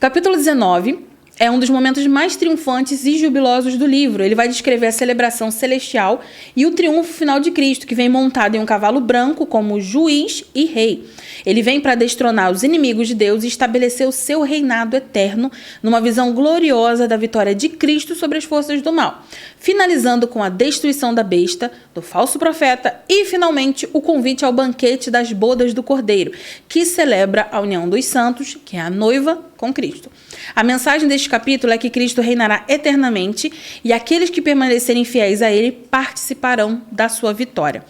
Capítulo 19 é um dos momentos mais triunfantes e jubilosos do livro. Ele vai descrever a celebração celestial e o triunfo final de Cristo, que vem montado em um cavalo branco como juiz e rei. Ele vem para destronar os inimigos de Deus e estabelecer o seu reinado eterno numa visão gloriosa da vitória de Cristo sobre as forças do mal, finalizando com a destruição da besta, do falso profeta e, finalmente, o convite ao banquete das bodas do Cordeiro, que celebra a união dos santos, que é a noiva, com Cristo. A mensagem deste capítulo é que Cristo reinará eternamente e aqueles que permanecerem fiéis a ele participarão da sua vitória.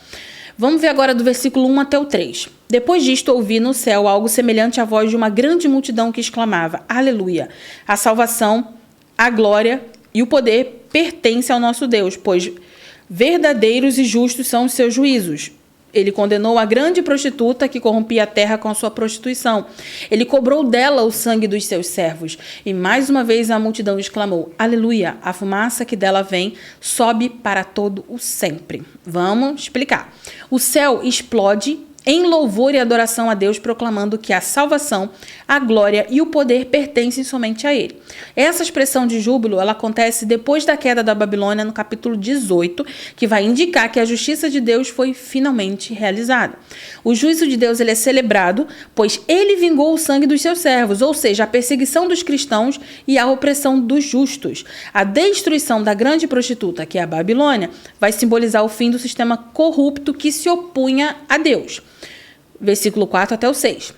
Vamos ver agora do versículo 1 até o 3. Depois disto, ouvi no céu algo semelhante à voz de uma grande multidão que exclamava: Aleluia! A salvação, a glória e o poder pertencem ao nosso Deus, pois verdadeiros e justos são os seus juízos. Ele condenou a grande prostituta que corrompia a terra com a sua prostituição. Ele cobrou dela o sangue dos seus servos. E mais uma vez a multidão exclamou: Aleluia! A fumaça que dela vem sobe para todo o sempre. Vamos explicar. O céu explode em louvor e adoração a Deus, proclamando que a salvação, a glória e o poder pertencem somente a Ele. Essa expressão de júbilo, ela acontece depois da queda da Babilônia, no capítulo 18, que vai indicar que a justiça de Deus foi finalmente realizada. O juízo de Deus ele é celebrado, pois Ele vingou o sangue dos seus servos, ou seja, a perseguição dos cristãos e a opressão dos justos. A destruição da grande prostituta, que é a Babilônia, vai simbolizar o fim do sistema corrupto que se opunha a Deus. Versículo 4 até o 6.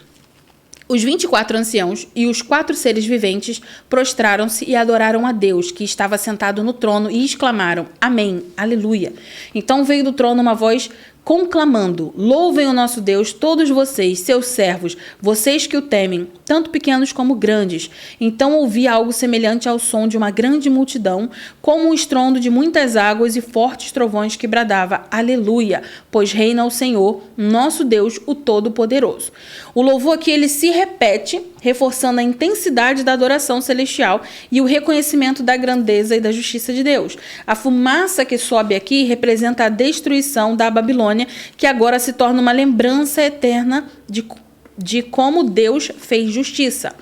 Os 24 anciãos e os 4 seres viventes prostraram-se e adoraram a Deus, que estava sentado no trono, e exclamaram: Amém, aleluia. Então veio do trono uma voz conclamando: Louvem o nosso Deus, todos vocês, seus servos, vocês que o temem, tanto pequenos como grandes. Então ouvi algo semelhante ao som de uma grande multidão, como um estrondo de muitas águas e fortes trovões que bradava: Aleluia, pois reina o Senhor, nosso Deus, o Todo-Poderoso. O louvor aqui ele se repete, reforçando a intensidade da adoração celestial e o reconhecimento da grandeza e da justiça de Deus. A fumaça que sobe aqui representa a destruição da Babilônia, que agora se torna uma lembrança eterna de como Deus fez justiça.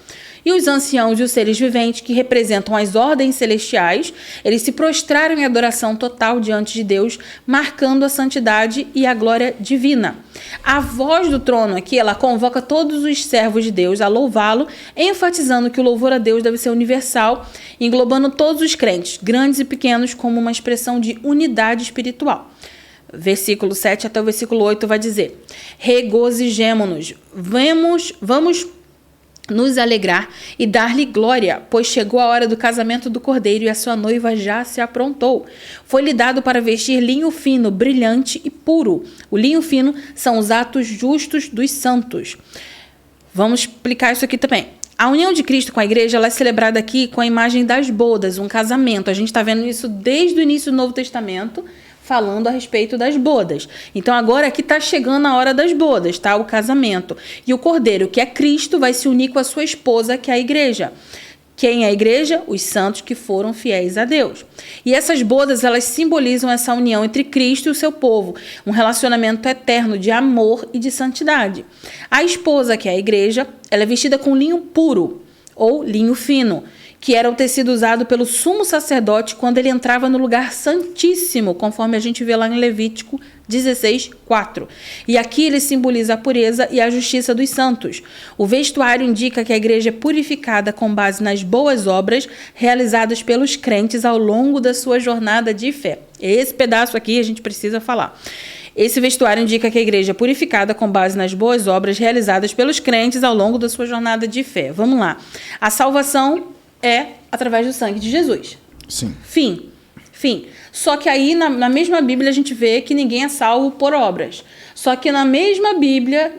E os anciãos e os seres viventes, que representam as ordens celestiais, eles se prostraram em adoração total diante de Deus, marcando a santidade e a glória divina. A voz do trono aqui, ela convoca todos os servos de Deus a louvá-lo, enfatizando que o louvor a Deus deve ser universal, englobando todos os crentes, grandes e pequenos, como uma expressão de unidade espiritual. Versículo 7 até o versículo 8 vai dizer: Regozijemo-nos, vamos nos alegrar e dar-lhe glória, pois chegou a hora do casamento do Cordeiro e a sua noiva já se aprontou. Foi-lhe dado para vestir linho fino, brilhante e puro. O linho fino são os atos justos dos santos. Vamos explicar isso aqui também. A união de Cristo com a igreja ela é celebrada aqui com a imagem das bodas, um casamento. A gente está vendo isso desde o início do Novo Testamento, falando a respeito das bodas. Então agora aqui está chegando a hora das bodas, tá? O casamento. E o Cordeiro, que é Cristo, vai se unir com a sua esposa, que é a igreja. Quem é a igreja? Os santos que foram fiéis a Deus. E essas bodas, elas simbolizam essa união entre Cristo e o seu povo, um relacionamento eterno de amor e de santidade. A esposa, que é a igreja, ela é vestida com linho puro, ou linho fino, que era o tecido usado pelo sumo sacerdote quando ele entrava no lugar santíssimo, conforme a gente vê lá em Levítico 16:4. E aqui ele simboliza a pureza e a justiça dos santos. O vestuário indica que a igreja é purificada com base nas boas obras realizadas pelos crentes ao longo da sua jornada de fé. Esse pedaço aqui a gente precisa falar. Esse vestuário indica que a igreja é purificada com base nas boas obras realizadas pelos crentes ao longo da sua jornada de fé. Vamos lá. A salvação é através do sangue de Jesus. Sim. Fim. Só que aí, na mesma Bíblia, a gente vê que ninguém é salvo por obras. Só que na mesma Bíblia,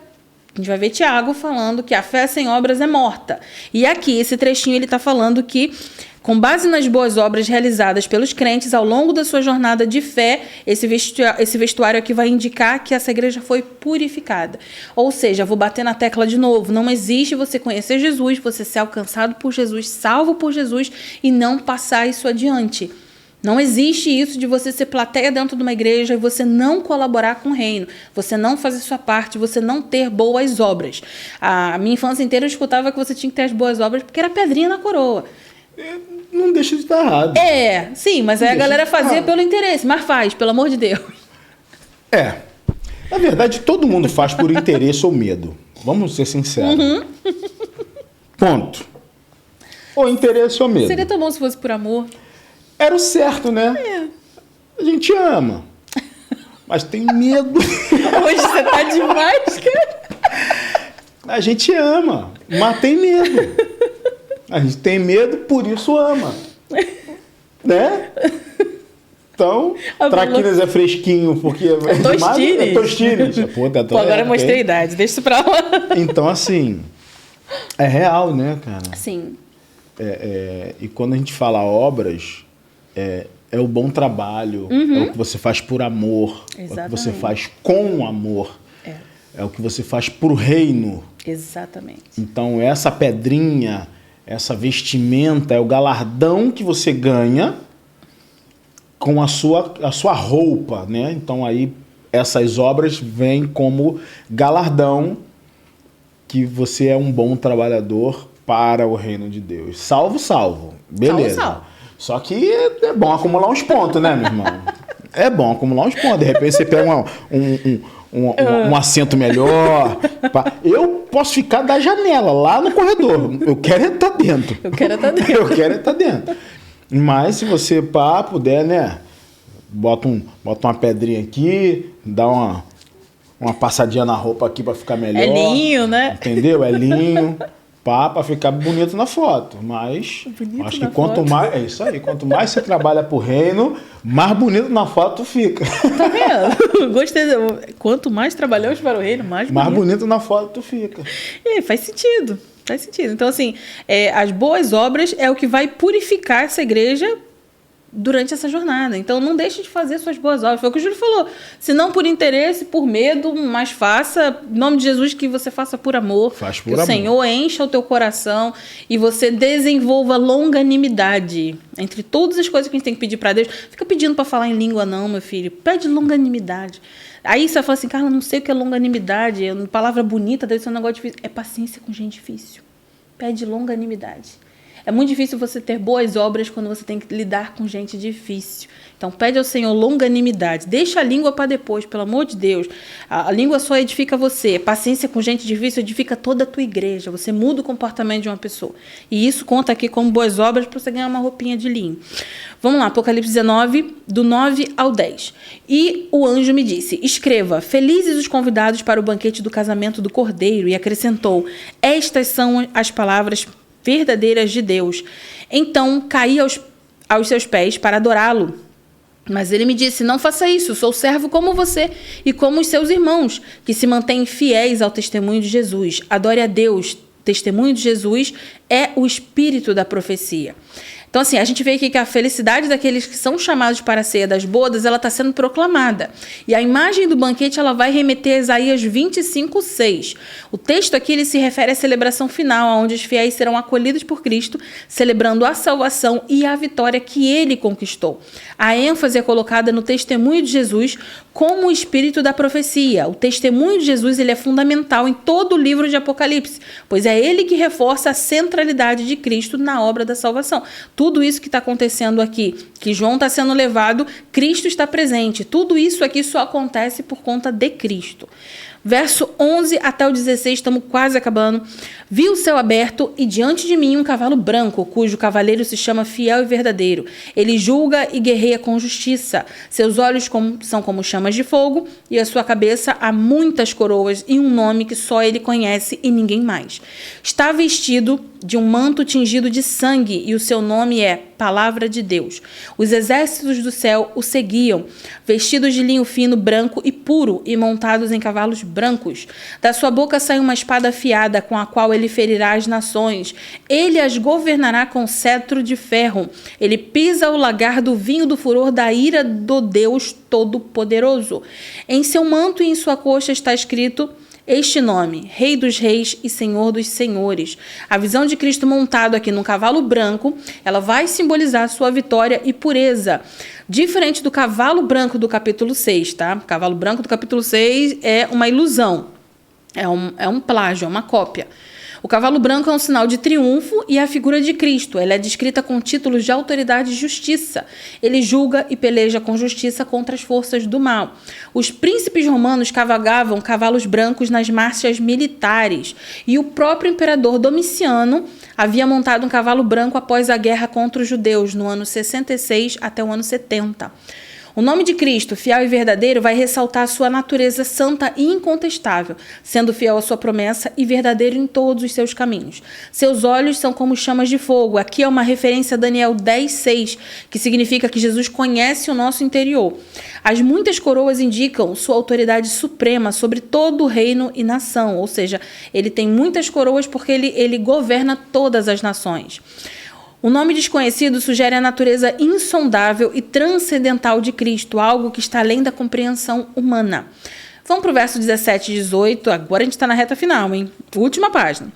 a gente vai ver Tiago falando que a fé sem obras é morta. E aqui, esse trechinho, ele está falando que, com base nas boas obras realizadas pelos crentes ao longo da sua jornada de fé, esse vestuário aqui vai indicar que essa igreja foi purificada. Ou seja, vou bater na tecla de novo, não existe você conhecer Jesus, você ser alcançado por Jesus, salvo por Jesus e não passar isso adiante. Não existe isso de você ser plateia dentro de uma igreja e você não colaborar com o reino, você não fazer sua parte, você não ter boas obras. A minha infância inteira eu escutava que você tinha que ter as boas obras porque era pedrinha na coroa. Não deixa de estar errado. É, sim, mas aí a galera fazia pelo interesse, mas faz, pelo amor de Deus. É. Na verdade, todo mundo faz por interesse ou medo. Vamos ser sinceros. Uhum. Ponto. Ou interesse ou medo. Seria tão bom se fosse por amor. Era o certo, né? É. A gente ama. Mas tem medo. Hoje você tá demais, cara. A gente ama, mas tem medo. A gente tem medo, por isso ama. Né? Então, traquinas é fresquinho, porque... Tostines. Tostines. Pô, agora eu mostrei a idade, deixa isso pra lá. Então, assim, é real, né, cara? Sim. E quando a gente fala obras, é o bom trabalho, é o que você faz por amor, Exatamente. é o que você faz com amor, é o que você faz pro reino. Exatamente. Então, essa pedrinha, essa vestimenta, é o galardão que você ganha com a sua roupa, né? Então, aí, essas obras vêm como galardão que você é um bom trabalhador para o reino de Deus. Salvo. Beleza. Salvo. Só que é bom acumular uns pontos, né, meu irmão? É bom acumular uns pontos. De repente você pega um assento melhor. Eu posso ficar da janela, lá no corredor. Eu quero é estar dentro. Eu quero estar dentro. Mas se você puder, né? Bota uma pedrinha aqui, dá uma passadinha na roupa aqui para ficar melhor. É linho, né? Entendeu? É linho. Para ficar bonito na foto, mas bonito acho que na quanto foto. mais, é isso aí, quanto mais você trabalha pro reino, mais bonito na foto fica. Tá vendo? Gostei. Quanto mais trabalhamos para o reino, mais Mais bonito. bonito na foto tu fica. Faz sentido. Faz sentido. Então, assim, as boas obras é o que vai purificar essa igreja durante essa jornada. Então, não deixe de fazer suas boas obras. Foi o que o Júlio falou. Se não por interesse, por medo, mas faça, em nome de Jesus, que você faça por amor. Faz por que amor. o Senhor encha o teu coração e você desenvolva longanimidade. Entre todas as coisas que a gente tem que pedir para Deus, fica pedindo para falar em língua não, meu filho. Pede longanimidade. Aí você vai falar assim, Carla, não sei o que é longanimidade. Palavra bonita, deve ser um negócio difícil. É paciência com gente difícil. Pede longanimidade. É muito difícil você ter boas obras quando você tem que lidar com gente difícil. Então, pede ao Senhor longanimidade. Deixa a língua para depois, pelo amor de Deus. A língua só edifica você. Paciência com gente difícil edifica toda a tua igreja. Você muda o comportamento de uma pessoa. E isso conta aqui como boas obras para você ganhar uma roupinha de linho. Vamos lá, Apocalipse 19, do 9 ao 10. E o anjo me disse, escreva, felizes os convidados para o banquete do casamento do Cordeiro. E acrescentou, estas são as palavras verdadeiras de Deus. Então caí aos seus pés para adorá-lo. Mas ele me disse, não faça isso, sou servo como você e como os seus irmãos, que se mantêm fiéis ao testemunho de Jesus. Adore a Deus. Testemunho de Jesus é o espírito da profecia. Então, assim, a gente vê aqui que a felicidade daqueles que são chamados para a ceia das bodas, ela está sendo proclamada. E a imagem do banquete, ela vai remeter a Isaías 25, 6. O texto aqui, ele se refere à celebração final, onde os fiéis serão acolhidos por Cristo, celebrando a salvação e a vitória que ele conquistou. A ênfase é colocada no testemunho de Jesus como o espírito da profecia. O testemunho de Jesus, ele é fundamental em todo o livro de Apocalipse, pois é ele que reforça a centralidade de Cristo na obra da salvação. Tudo isso que está acontecendo aqui, que João está sendo levado, Cristo está presente. Tudo isso aqui só acontece por conta de Cristo. Verso 11 até o 16, estamos quase acabando. Vi o céu aberto e diante de mim um cavalo branco, cujo cavaleiro se chama Fiel e Verdadeiro. Ele julga e guerreia com justiça. Seus olhos são como chamas de fogo e a sua cabeça há muitas coroas e um nome que só ele conhece e ninguém mais. Está vestido de um manto tingido de sangue e o seu nome é Palavra de Deus. Os exércitos do céu o seguiam, vestidos de linho fino, branco e puro e montados em cavalos brancos. Da sua boca sai uma espada afiada com a qual ele ferirá as nações. Ele as governará com cetro de ferro. Ele pisa o lagar do vinho do furor da ira do Deus Todo-Poderoso. Em seu manto e em sua coxa está escrito este nome, Rei dos Reis e Senhor dos Senhores. A visão de Cristo montado aqui num cavalo branco, ela vai simbolizar sua vitória e pureza. Diferente do cavalo branco do capítulo 6, tá? O cavalo branco do capítulo 6 é uma ilusão, é um plágio, é uma cópia. O cavalo branco é um sinal de triunfo e a figura de Cristo. Ela é descrita com títulos de autoridade e justiça. Ele julga e peleja com justiça contra as forças do mal. Os príncipes romanos cavalgavam cavalos brancos nas marchas militares. E o próprio imperador Domiciano havia montado um cavalo branco após a guerra contra os judeus, no ano 66 até o ano 70. O nome de Cristo, fiel e verdadeiro, vai ressaltar a sua natureza santa e incontestável, sendo fiel à sua promessa e verdadeiro em todos os seus caminhos. Seus olhos são como chamas de fogo. Aqui é uma referência a Daniel 10:6, que significa que Jesus conhece o nosso interior. As muitas coroas indicam sua autoridade suprema sobre todo o reino e nação, ou seja, ele tem muitas coroas porque ele governa todas as nações. O nome desconhecido sugere a natureza insondável e transcendental de Cristo, algo que está além da compreensão humana. Vamos para o verso 17 e 18, agora a gente está na reta final, hein? Última página.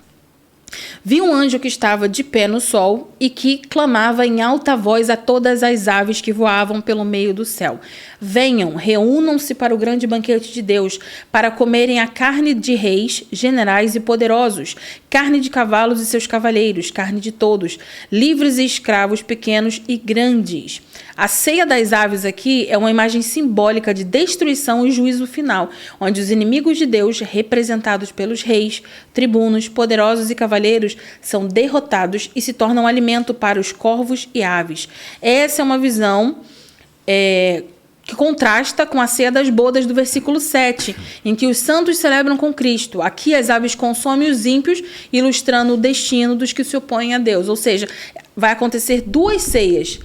Vi um anjo que estava de pé no sol e que clamava em alta voz a todas as aves que voavam pelo meio do céu. Venham, reúnam-se para o grande banquete de Deus, para comerem a carne de reis, generais e poderosos, carne de cavalos e seus cavaleiros, carne de todos, livres e escravos, pequenos e grandes. A ceia das aves aqui é uma imagem simbólica de destruição e juízo final, onde os inimigos de Deus, representados pelos reis, tribunos, poderosos e cavaleiros, são derrotados e se tornam alimento para os corvos e aves. Essa é uma visão que contrasta com a ceia das bodas do versículo 7, em que os santos celebram com Cristo. Aqui as aves consomem os ímpios, ilustrando o destino dos que se opõem a Deus. Ou seja, vai acontecer duas ceias,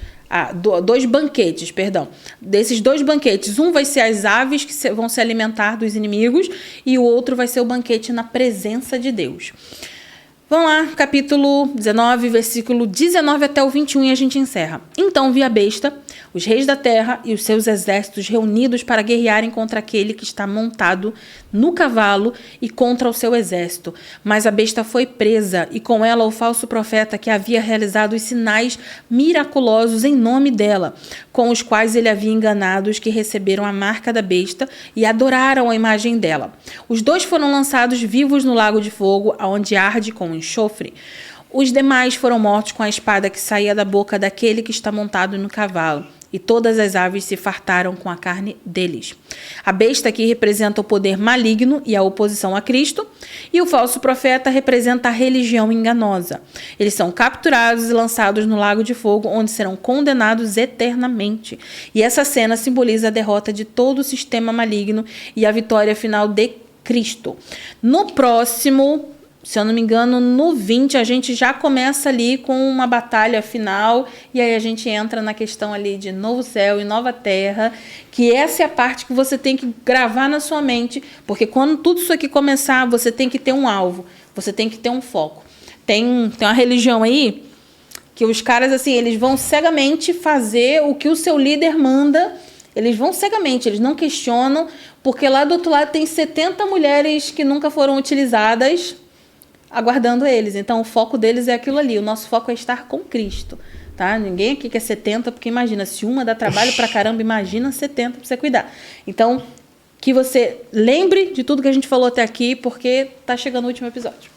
dois banquetes, perdão. Desses dois banquetes, um vai ser as aves que vão se alimentar dos inimigos e o outro vai ser o banquete na presença de Deus. Vamos lá, capítulo 19, versículo 19 até o 21 e a gente encerra. Então vi a besta, os reis da terra e os seus exércitos reunidos para guerrearem contra aquele que está montado no cavalo e contra o seu exército. Mas a besta foi presa e com ela o falso profeta que havia realizado os sinais miraculosos em nome dela, com os quais ele havia enganado os que receberam a marca da besta e adoraram a imagem dela. Os dois foram lançados vivos no lago de fogo, onde arde com enxofre. Os demais foram mortos com a espada que saía da boca daquele que está montado no cavalo, e todas as aves se fartaram com a carne deles. A besta aqui representa o poder maligno e a oposição a Cristo, e o falso profeta representa a religião enganosa. Eles são capturados e lançados no lago de fogo, onde serão condenados eternamente. E essa cena simboliza a derrota de todo o sistema maligno e a vitória final de Cristo. No próximo, se eu não me engano, no 20, a gente já começa ali com uma batalha final, e aí a gente entra na questão ali de novo céu e nova terra, que essa é a parte que você tem que gravar na sua mente, porque quando tudo isso aqui começar, você tem que ter um alvo, você tem que ter um foco. Tem uma religião aí que os caras, assim, eles vão cegamente fazer o que o seu líder manda, eles vão cegamente, eles não questionam, porque lá do outro lado tem 70 mulheres que nunca foram utilizadas, aguardando eles. Então, o foco deles é aquilo ali. O nosso foco é estar com Cristo, tá? Ninguém aqui quer 70, porque imagina, se uma dá trabalho pra caramba, imagina 70 pra você cuidar. Então, que você lembre de tudo que a gente falou até aqui, porque tá chegando o último episódio.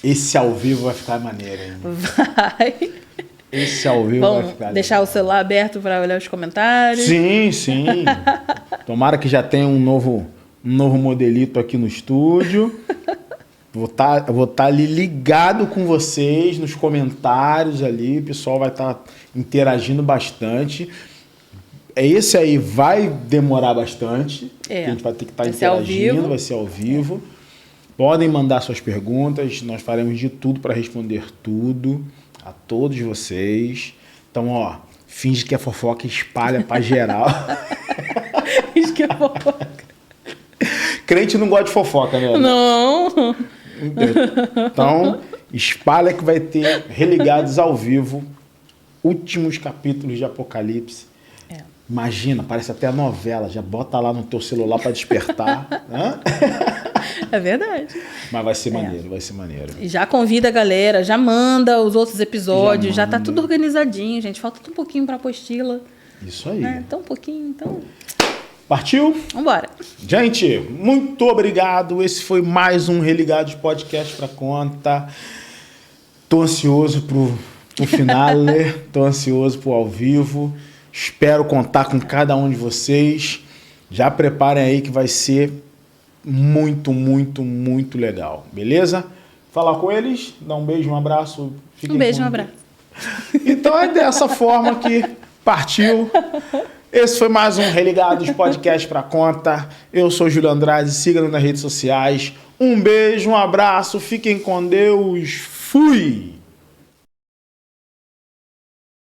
Esse ao vivo vai ficar maneiro, hein? Vai. Esse ao vivo vai ficar legal. Deixar o celular aberto para olhar os comentários. Sim, sim. Tomara que já tenha um novo modelito aqui no estúdio. Vou tá ali ligado com vocês nos comentários ali. O pessoal vai estar interagindo bastante. Esse aí vai demorar bastante. A gente vai ter que estar interagindo, vai ser ao vivo. Podem mandar suas perguntas. Nós faremos de tudo para responder tudo a todos vocês. Então, ó, finge que é fofoca e espalha pra geral. Finge que é fofoca. Crente não gosta de fofoca, né? Não. Então, espalha que vai ter Religados ao vivo, últimos capítulos de Apocalipse. Imagina, parece até a novela, já bota lá no teu celular para despertar. Né? É verdade. Mas vai ser maneiro, vai ser maneiro. E já convida a galera, já manda os outros episódios, já tá tudo organizadinho, gente. Falta um pouquinho pra apostila. Isso aí. Tão pouquinho, então... Partiu? Vambora. Gente, muito obrigado. Esse foi mais um Religados Podcast pra conta. Tô ansioso pro finale, tô ansioso pro ao vivo. Espero contar com cada um de vocês. Já preparem aí que vai ser muito, muito, muito legal. Beleza? Falar com eles, dar um beijo, um abraço. Um beijo, um abraço. Então é dessa forma que partiu. Esse foi mais um Religados Podcast pra conta. Eu sou Júlio Andrade, siga-nos nas redes sociais. Um beijo, um abraço, fiquem com Deus. Fui!